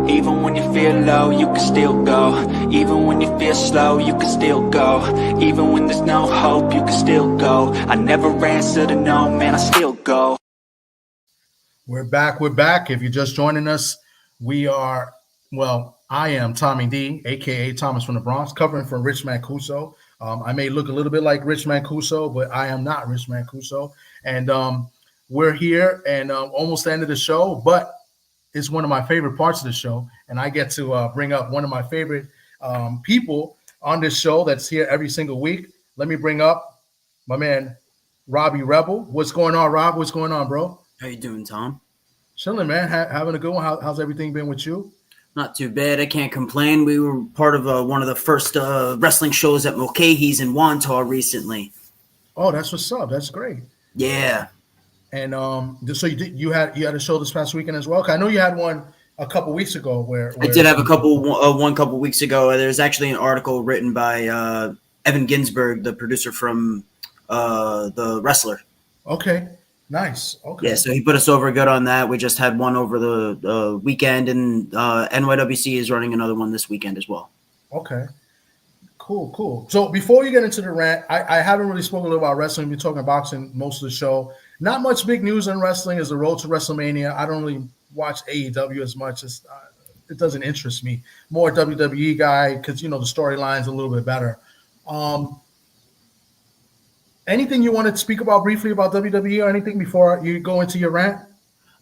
Even when you feel low, you can still go. Even when you feel slow, you can still go. Even when there's no hope, you can still go. I never answer to no, man, I still go. We're back. If you're just joining us, I am Tommy D, a.k.a. Thomas from the Bronx, covering for Rich Mancuso. I may look a little bit like Rich Mancuso, but I am not Rich Mancuso. And we're here and almost the end of the show, but it's one of my favorite parts of the show, and I get to bring up one of my favorite people on this show that's here every single week. Let me bring up my man, Robbie Rebel. What's going on, Rob? What's going on, bro? How you doing, Tom? Chilling, man. Having a good one. How's everything been with you? Not too bad. I can't complain. We were part of one of the first wrestling shows at Mulcahy's in Wantagh recently. Oh, that's what's up. That's great. Yeah. And so you had a show this past weekend as well? I know you had one a couple weeks ago. Where I did have one couple weeks ago. There's actually an article written by Evan Ginsberg, the producer from The Wrestler. Okay. Nice. Okay. Yeah, so he put us over good on that. We just had one over the weekend, and NYWC is running another one this weekend as well. Okay. Cool. So before you get into the rant, I haven't really spoken about wrestling. We're talking boxing most of the show. Not much big news in wrestling is the road to WrestleMania. I don't really watch AEW as much as it doesn't interest me. More WWE guy because the storyline's a little bit better. Anything you want to speak about briefly about WWE or anything before you go into your rant?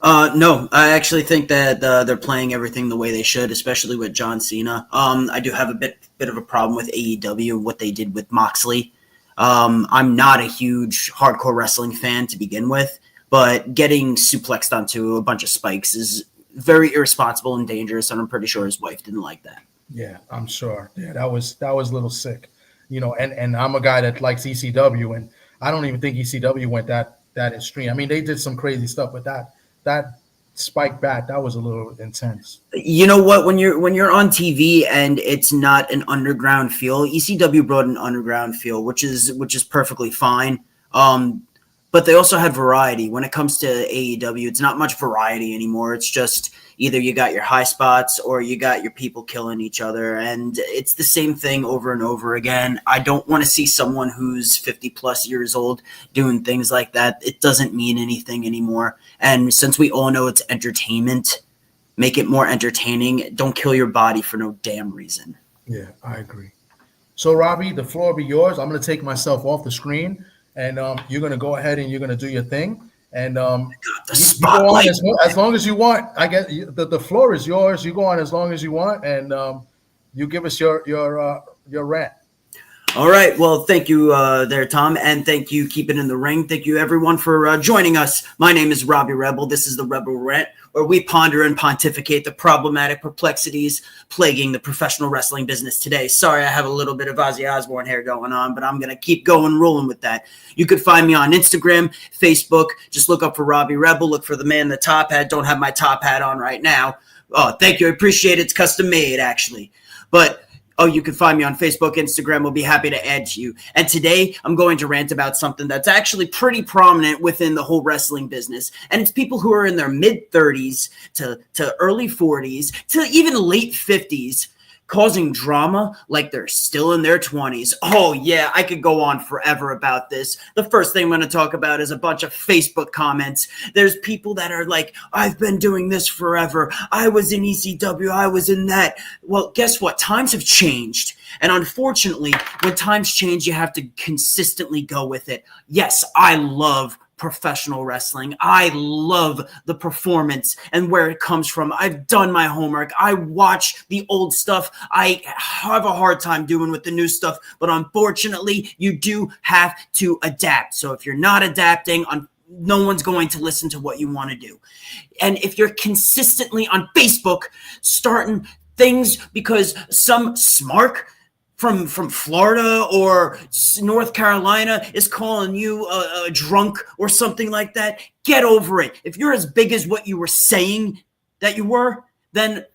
No, I actually think that they're playing everything the way they should, especially with John Cena. I do have a bit of a problem with AEW, what they did with Moxley. I'm not a huge hardcore wrestling fan to begin with, but getting suplexed onto a bunch of spikes is very irresponsible and dangerous, and I'm pretty sure his wife didn't like that. Yeah, I'm sure. Yeah, that was a little sick. And I'm a guy that likes ECW, and I don't even think ECW went that extreme. I mean, they did some crazy stuff, but that spike bat, that was a little intense. You know what? When you're on TV and it's not an underground feel, ECW brought an underground feel, which is perfectly fine. But they also had variety. When it comes to AEW, it's not much variety anymore. It's just either you got your high spots or you got your people killing each other, and it's the same thing over and over again. I don't want to see someone who's 50 plus years old doing things like that. It doesn't mean anything anymore. And since we all know it's entertainment, make it more entertaining. Don't kill your body for no damn reason. Yeah, I agree. So, Robbie, the floor will be yours. I'm going to take myself off the screen, and you're going to go ahead and you're going to do your thing. And you go on as long as you want. I guess the floor is yours. You go on as long as you want, and you give us your rant. All right. Well, thank you there, Tom, and thank you, Keep It in the Ring. Thank you, everyone, for joining us. My name is Robbie Rebel. This is the Rebel Rant, where we ponder and pontificate the problematic perplexities plaguing the professional wrestling business today. Sorry, I have a little bit of Ozzy Osbourne hair going on, but I'm going to keep rolling with that. You could find me on Instagram, Facebook. Just look up for Robbie Rebel. Look for the man in the top hat. Don't have my top hat on right now. Oh, thank you. I appreciate it. It's custom made, actually. But you can find me on Facebook, Instagram. We'll be happy to add to you. And today I'm going to rant about something that's actually pretty prominent within the whole wrestling business. And it's people who are in their mid 30s to early 40s to even late 50s causing drama like they're still in their 20s. Oh, yeah, I could go on forever about this. The first thing I'm going to talk about is a bunch of Facebook comments. There's people that are like, I've been doing this forever. I was in ECW. I was in that. Well, guess what? Times have changed. And unfortunately, when times change, you have to consistently go with it. Yes, I love professional wrestling. I love the performance and where it comes from. I've done my homework. I watch the old stuff. I have a hard time doing with the new stuff, but unfortunately, you do have to adapt. So if you're not adapting, no one's going to listen to what you want to do. And if you're consistently on Facebook starting things because some smark from Florida or North Carolina is calling you a drunk or something like that, get over it. If you're as big as what you were saying that you were, then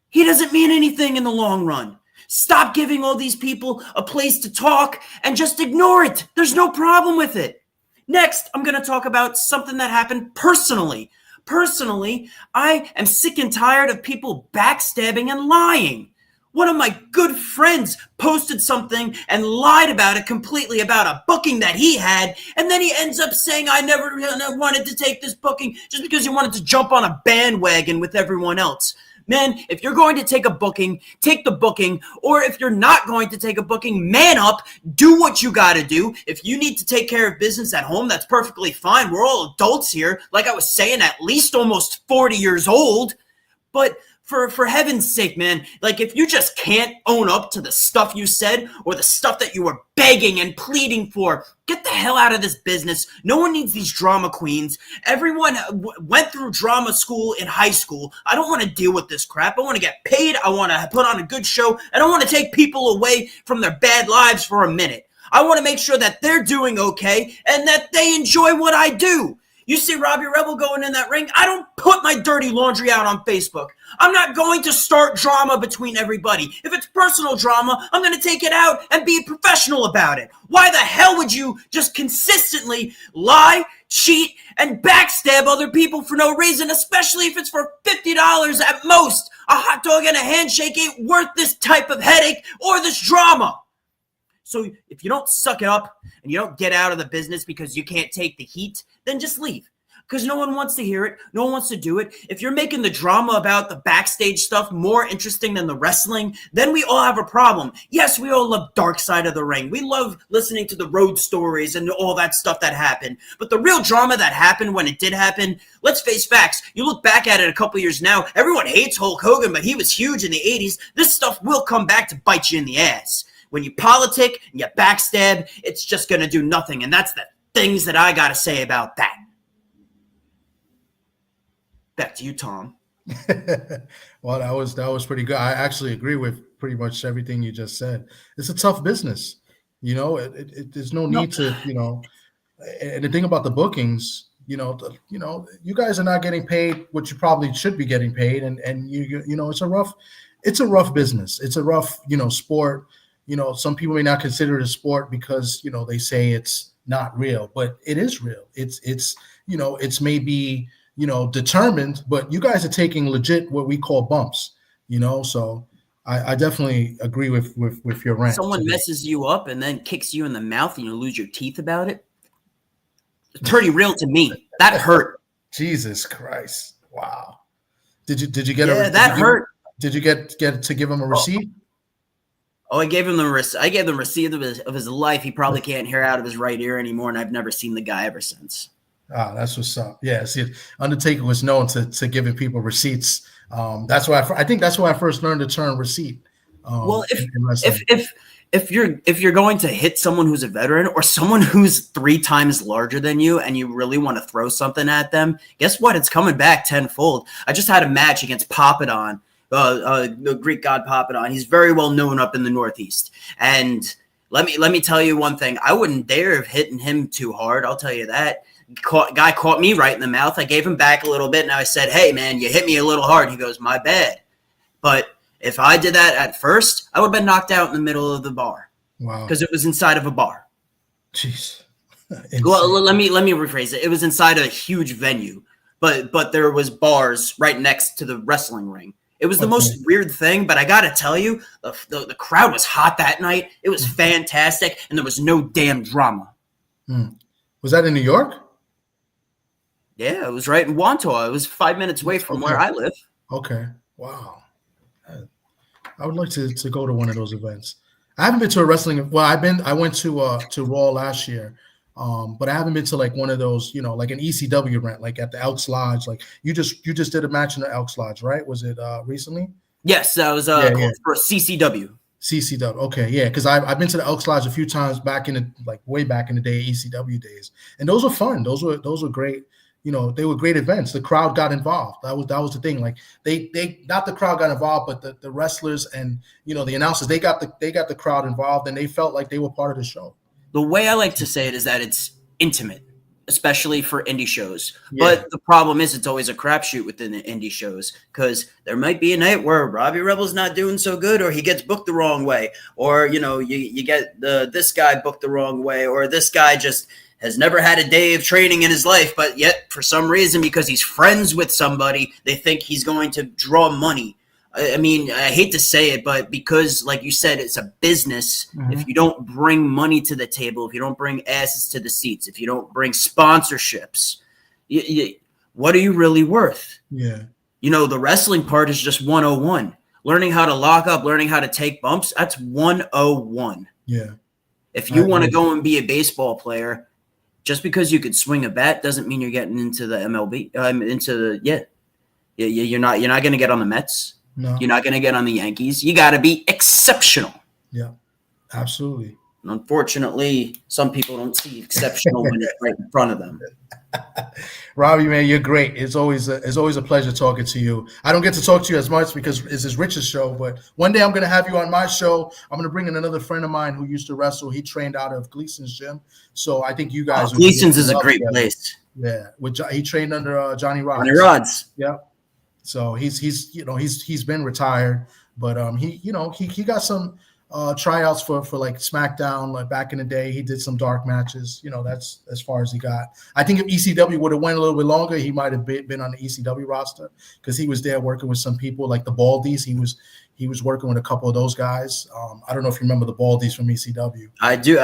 he doesn't mean anything in the long run. Stop giving all these people a place to talk and just ignore it. There's no problem with it. Next, I'm going to talk about something that happened personally. Personally, I am sick and tired of people backstabbing and lying. One of my good friends posted something and lied about it completely about a booking that he had. And then he ends up saying, I never wanted to take this booking just because he wanted to jump on a bandwagon with everyone else. Man, if you're going to take a booking, take the booking. Or if you're not going to take a booking, man up, do what you got to do. If you need to take care of business at home, that's perfectly fine. We're all adults here. Like I was saying, at least almost 40 years old. But for heaven's sake, man, like if you just can't own up to the stuff you said or the stuff that you were begging and pleading for, get the hell out of this business. No one needs these drama queens. Everyone went through drama school in high school. I don't want to deal with this crap. I want to get paid. I want to put on a good show. I don't want to take people away from their bad lives for a minute. I want to make sure that they're doing okay and that they enjoy what I do. You see Robbie Rebel going in that ring, I don't put my dirty laundry out on Facebook. I'm not going to start drama between everybody. If it's personal drama, I'm going to take it out and be professional about it. Why the hell would you just consistently lie, cheat, and backstab other people for no reason, especially if it's for $50 at most? A hot dog and a handshake ain't worth this type of headache or this drama. So if you don't suck it up and you don't get out of the business because you can't take the heat, then just leave. Because no one wants to hear it. No one wants to do it. If you're making the drama about the backstage stuff more interesting than the wrestling, then we all have a problem. Yes, we all love Dark Side of the Ring. We love listening to the road stories and all that stuff that happened. But the real drama that happened when it did happen, let's face facts. You look back at it a couple years now, everyone hates Hulk Hogan, but he was huge in the 80s. This stuff will come back to bite you in the ass. When you politic and you backstab, it's just going to do nothing. And that's the things that I got to say about that. Back to you, Tom. Well, that was pretty good. I actually agree with pretty much everything you just said. It's a tough business. There's no need to, and the thing about the bookings, you guys are not getting paid what you probably should be getting paid. And it's a rough business. It's a rough, sport. Some people may not consider it a sport because, they say it's not real, but it is real. It's maybe, determined, but you guys are taking legit what we call bumps, so I definitely agree with your rant. Someone messes you up and then kicks you in the mouth and you lose your teeth about it. It's pretty real to me. That hurt. Jesus Christ. Wow. Did you get hurt. Did you get to give him a receipt? Oh, I gave him the receipt of his life. He probably can't hear out of his right ear anymore, and I've never seen the guy ever since. Ah, that's what's up. Yeah, see, Undertaker was known to giving people receipts. That's why I think that's why I first learned the term receipt. Well, if you're going to hit someone who's a veteran or someone who's 3 times larger than you, and you really want to throw something at them, guess what? It's coming back tenfold. I just had a match against Papadon. The Greek god Papadon. He's very well known up in the Northeast. And let me tell you one thing. I wouldn't dare have hit him too hard. I'll tell you that. Guy caught me right in the mouth. I gave him back a little bit, and I said, "Hey, man, you hit me a little hard." He goes, "My bad." But if I did that at first, I would have been knocked out in the middle of the bar. Wow. Because it was inside of a bar. Jeez. Well, let me rephrase it. It was inside a huge venue, but there was bars right next to the wrestling ring. It was the most weird thing, but I got to tell you, the crowd was hot that night. It was fantastic, and there was no damn drama. Was that in New York? Yeah, it was right in Wantaw. It was 5 minutes away from where I live. Okay. Wow. I would like to go to one of those events. I haven't been to a wrestling. Well, I went to Raw last year, but I haven't been to like one of those, like an ECW event, like at the Elks Lodge. Like you just did a match in the Elks Lodge, right? Was it recently? Yes, that was for CCW. CCW. Okay, yeah, because I've been to the Elks Lodge a few times back in the way back in the day, ECW days, and those were fun. Those were great. They were great events. The crowd got involved. That was the thing. Like they not the crowd got involved, but the wrestlers and the announcers, they got the crowd involved, and they felt like they were part of the show. The way I like to say it is that it's intimate, especially for indie shows. Yeah. But the problem is it's always a crapshoot within the indie shows because there might be a night where Robbie Rebel's not doing so good, or he gets booked the wrong way, or you get this guy booked the wrong way, or this guy just has never had a day of training in his life, but yet for some reason, because he's friends with somebody, they think he's going to draw money. I mean, I hate to say it, but because, like you said, it's a business. If you don't bring money to the table, if you don't bring asses to the seats, if you don't bring sponsorships, what are you really worth? Yeah. The wrestling part is just 101. Learning how to lock up, learning how to take bumps, that's 101. Yeah. If you want to go and be a baseball player, just because you could swing a bat doesn't mean you're getting into the MLB. You're not going to get on the Mets. No. You're not going to get on the Yankees. You got to be exceptional. Yeah, absolutely. And unfortunately, some people don't see exceptional when it's right in front of them. Robbie, man, you're great. It's always a pleasure talking to you. I don't get to talk to you as much because it's his Rich's show, but one day I'm going to have you on my show. I'm going to bring in another friend of mine who used to wrestle. He trained out of Gleason's gym, so I think you guys. Gleason's is a great place. Yeah, he trained under Johnny Rods. Johnny Rods. Yeah. So he's been retired, but he got some tryouts for like SmackDown, like back in the day. He did some dark matches. That's as far as he got. I think if ECW would have went a little bit longer, he might have been on the ECW roster because he was there working with some people like the Baldies. He was working with a couple of those guys. I don't know if you remember the Baldies from ECW. I do.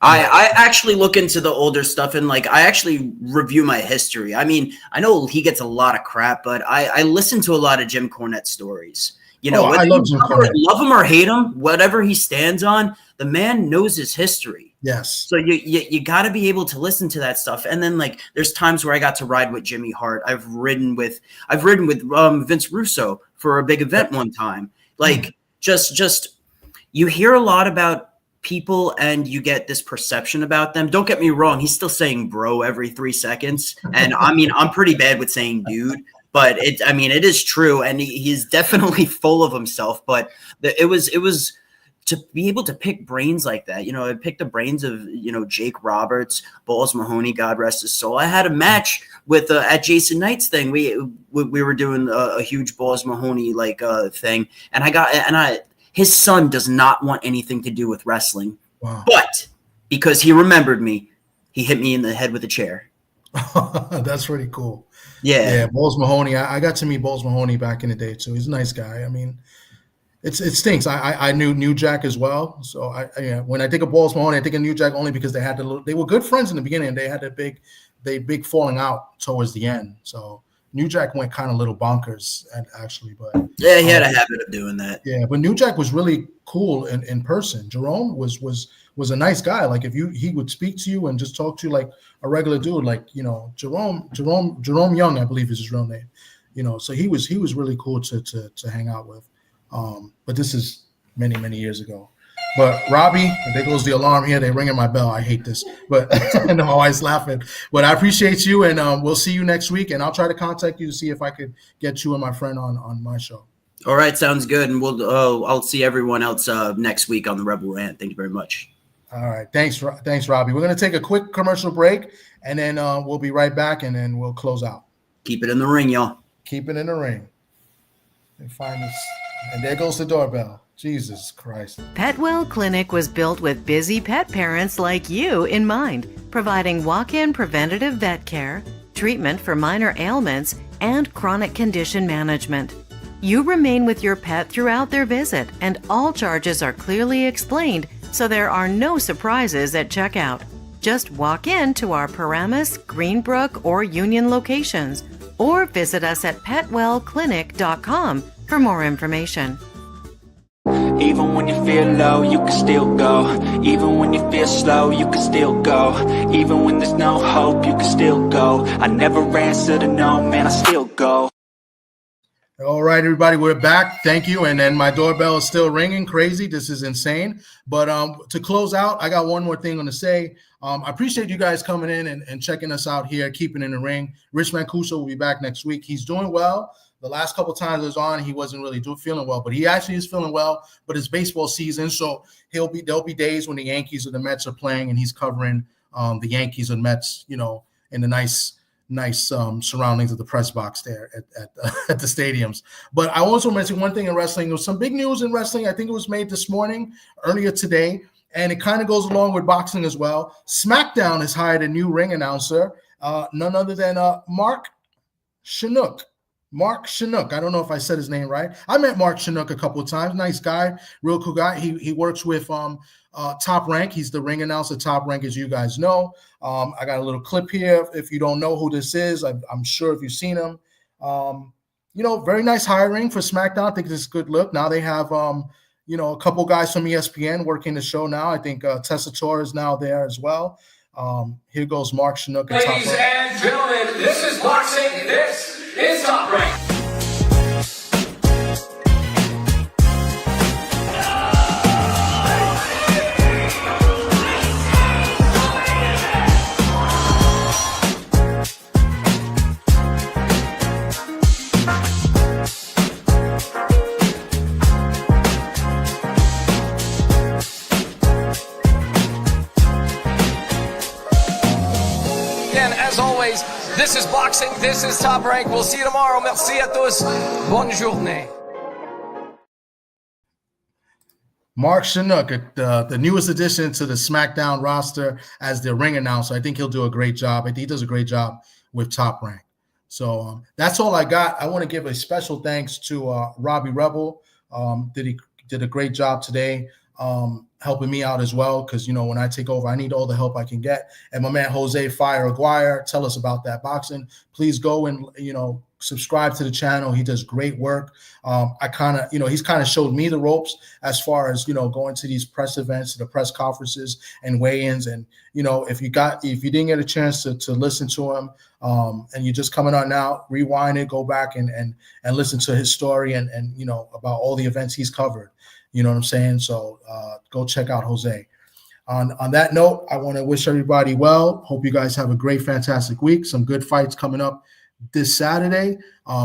I actually look into the older stuff and like I actually review my history. I mean, I know he gets a lot of crap, but I listen to a lot of Jim Cornette stories. I love Jim Cornette. Love him or hate him, whatever he stands on, the man knows his history. Yes. So you got to be able to listen to that stuff. And then like there's times where I got to ride with Jimmy Hart. I've ridden with Vince Russo for a big event one time. Like just you hear a lot about people and you get this perception about them. Don't get me wrong, he's still saying bro every 3 seconds. And I mean, I'm pretty bad with saying dude, but it is true. And he's definitely full of himself, but it was to be able to pick brains like that, I picked the brains of, Jake Roberts, Balls Mahoney, God rest his soul. I had a match with at Jason Knight's thing. We were doing a huge Balls Mahoney thing. And his son does not want anything to do with wrestling. Wow. But because he remembered me, he hit me in the head with a chair. That's pretty cool. Yeah. Balls Mahoney. I got to meet Balls Mahoney back in the day too. He's a nice guy. I mean, it stinks. I knew New Jack as well. So when I think of Balls Mahoney, I think of New Jack only because they were good friends in the beginning. And they had a big falling out towards the end. So New Jack went kind of little bonkers, actually, but yeah, he had a habit of doing that. Yeah, but New Jack was really cool in person. Jerome was a nice guy. Like he would speak to you and just talk to you like a regular dude. Like Jerome Young, I believe is his real name. So he was really cool to hang out with. But this is many years ago. But Robbie, there goes the alarm here. They're ringing my bell. I hate this, but I'm always laughing. But I appreciate you, and we'll see you next week. And I'll try to contact you to see if I could get you and my friend on my show. All right, sounds good. And I'll see everyone else next week on the Rebel Rant. Thank you very much. All right, thanks, Robbie. We're gonna take a quick commercial break, and then we'll be right back, and then we'll close out. Keep it in the ring, y'all. Keep it in the ring. And find this, and there goes the doorbell. Jesus Christ. Petwell Clinic was built with busy pet parents like you in mind, providing walk-in preventative vet care, treatment for minor ailments, and chronic condition management. You remain with your pet throughout their visit, and all charges are clearly explained, so there are no surprises at checkout. Just walk in to our Paramus, Greenbrook, or Union locations, or visit us at petwellclinic.com for more information. Even when you feel low, you can still go. Even when you feel slow, you can still go. Even when there's no hope, you can still go. I never answer to no, man, I still go. All right, everybody, we're back. Thank you. And then my doorbell is still ringing. Crazy. This is insane. But to close out, I got one more thing I'm going to say. I appreciate you guys coming in and checking us out here, keeping in the ring. Rich Mancuso will be back next week. He's doing well. The last couple of times I was on, he wasn't really feeling well, but he actually is feeling well. But it's baseball season, so there'll be days when the Yankees or the Mets are playing, and he's covering the Yankees and Mets, in the nice surroundings of the press box there at the stadiums. But I also mentioned one thing in wrestling. There was some big news in wrestling. I think it was made this morning, earlier today, and it kind of goes along with boxing as well. SmackDown has hired a new ring announcer, none other than Mark Chinook. Mark Chinook. I don't know if I said his name right. I met Mark Chinook a couple of times. Nice guy, real cool guy. He works with Top Rank. He's the ring announcer. Top Rank, as you guys know. I got a little clip here. If you don't know who this is, I'm sure if you've seen him. Very nice hiring for SmackDown. I think this is a good look. Now they have a couple guys from ESPN working the show now. I think Tessitore is now there as well. Here goes Mark Chinook. Ladies and gentlemen, this is boxing. This is Top Rank. always, this is boxing, this is Top Rank. We'll see you tomorrow. Merci à tous. Bonne journée. Mark Chinook, the newest addition to the SmackDown roster as the ring announcer. I think he'll do a great job. I think he does a great job with Top Rank. So that's all I got. I want to give a special thanks to Robbie Rebel. Did a great job today, helping me out as well. Because when I take over, I need all the help I can get. And my man Jose Fire Aguirre, tell us about that boxing. Please go and subscribe to the channel. He does great work. He's kind of showed me the ropes as far as going to these press events, the press conferences and weigh-ins. And if you didn't get a chance to listen to him, and you're just coming on now, rewind it, go back and listen to his story and about all the events he's covered. You know what I'm saying? So go check out Jose. On that note, I want to wish everybody well. Hope you guys have a great, fantastic week. Some good fights coming up this Saturday.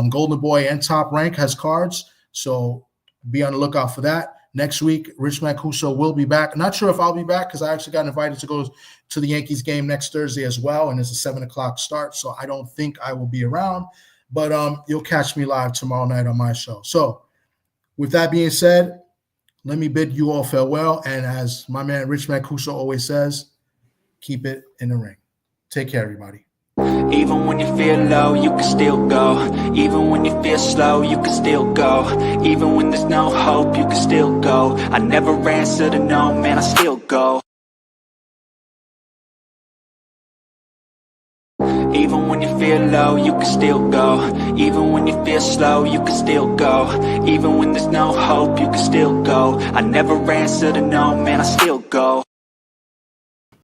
Golden Boy and Top Rank has cards, so be on the lookout for that. Next week, Rich Mancuso will be back. Not sure if I'll be back because I actually got invited to go to the Yankees game next Thursday as well, and it's a 7 o'clock start, so I don't think I will be around. But you'll catch me live tomorrow night on my show. So with that being said, let me bid you all farewell. And as my man Rich Mancuso always says, keep it in the ring. Take care, everybody. Even when you feel low, you can still go. Even when you feel slow, you can still go. Even when there's no hope, you can still go. I never answer to no, man, I still go. Even when you feel low, you can still go. Even when you feel slow, you can still go. Even when there's no hope, you can still go. I never answer to no, man, I still go.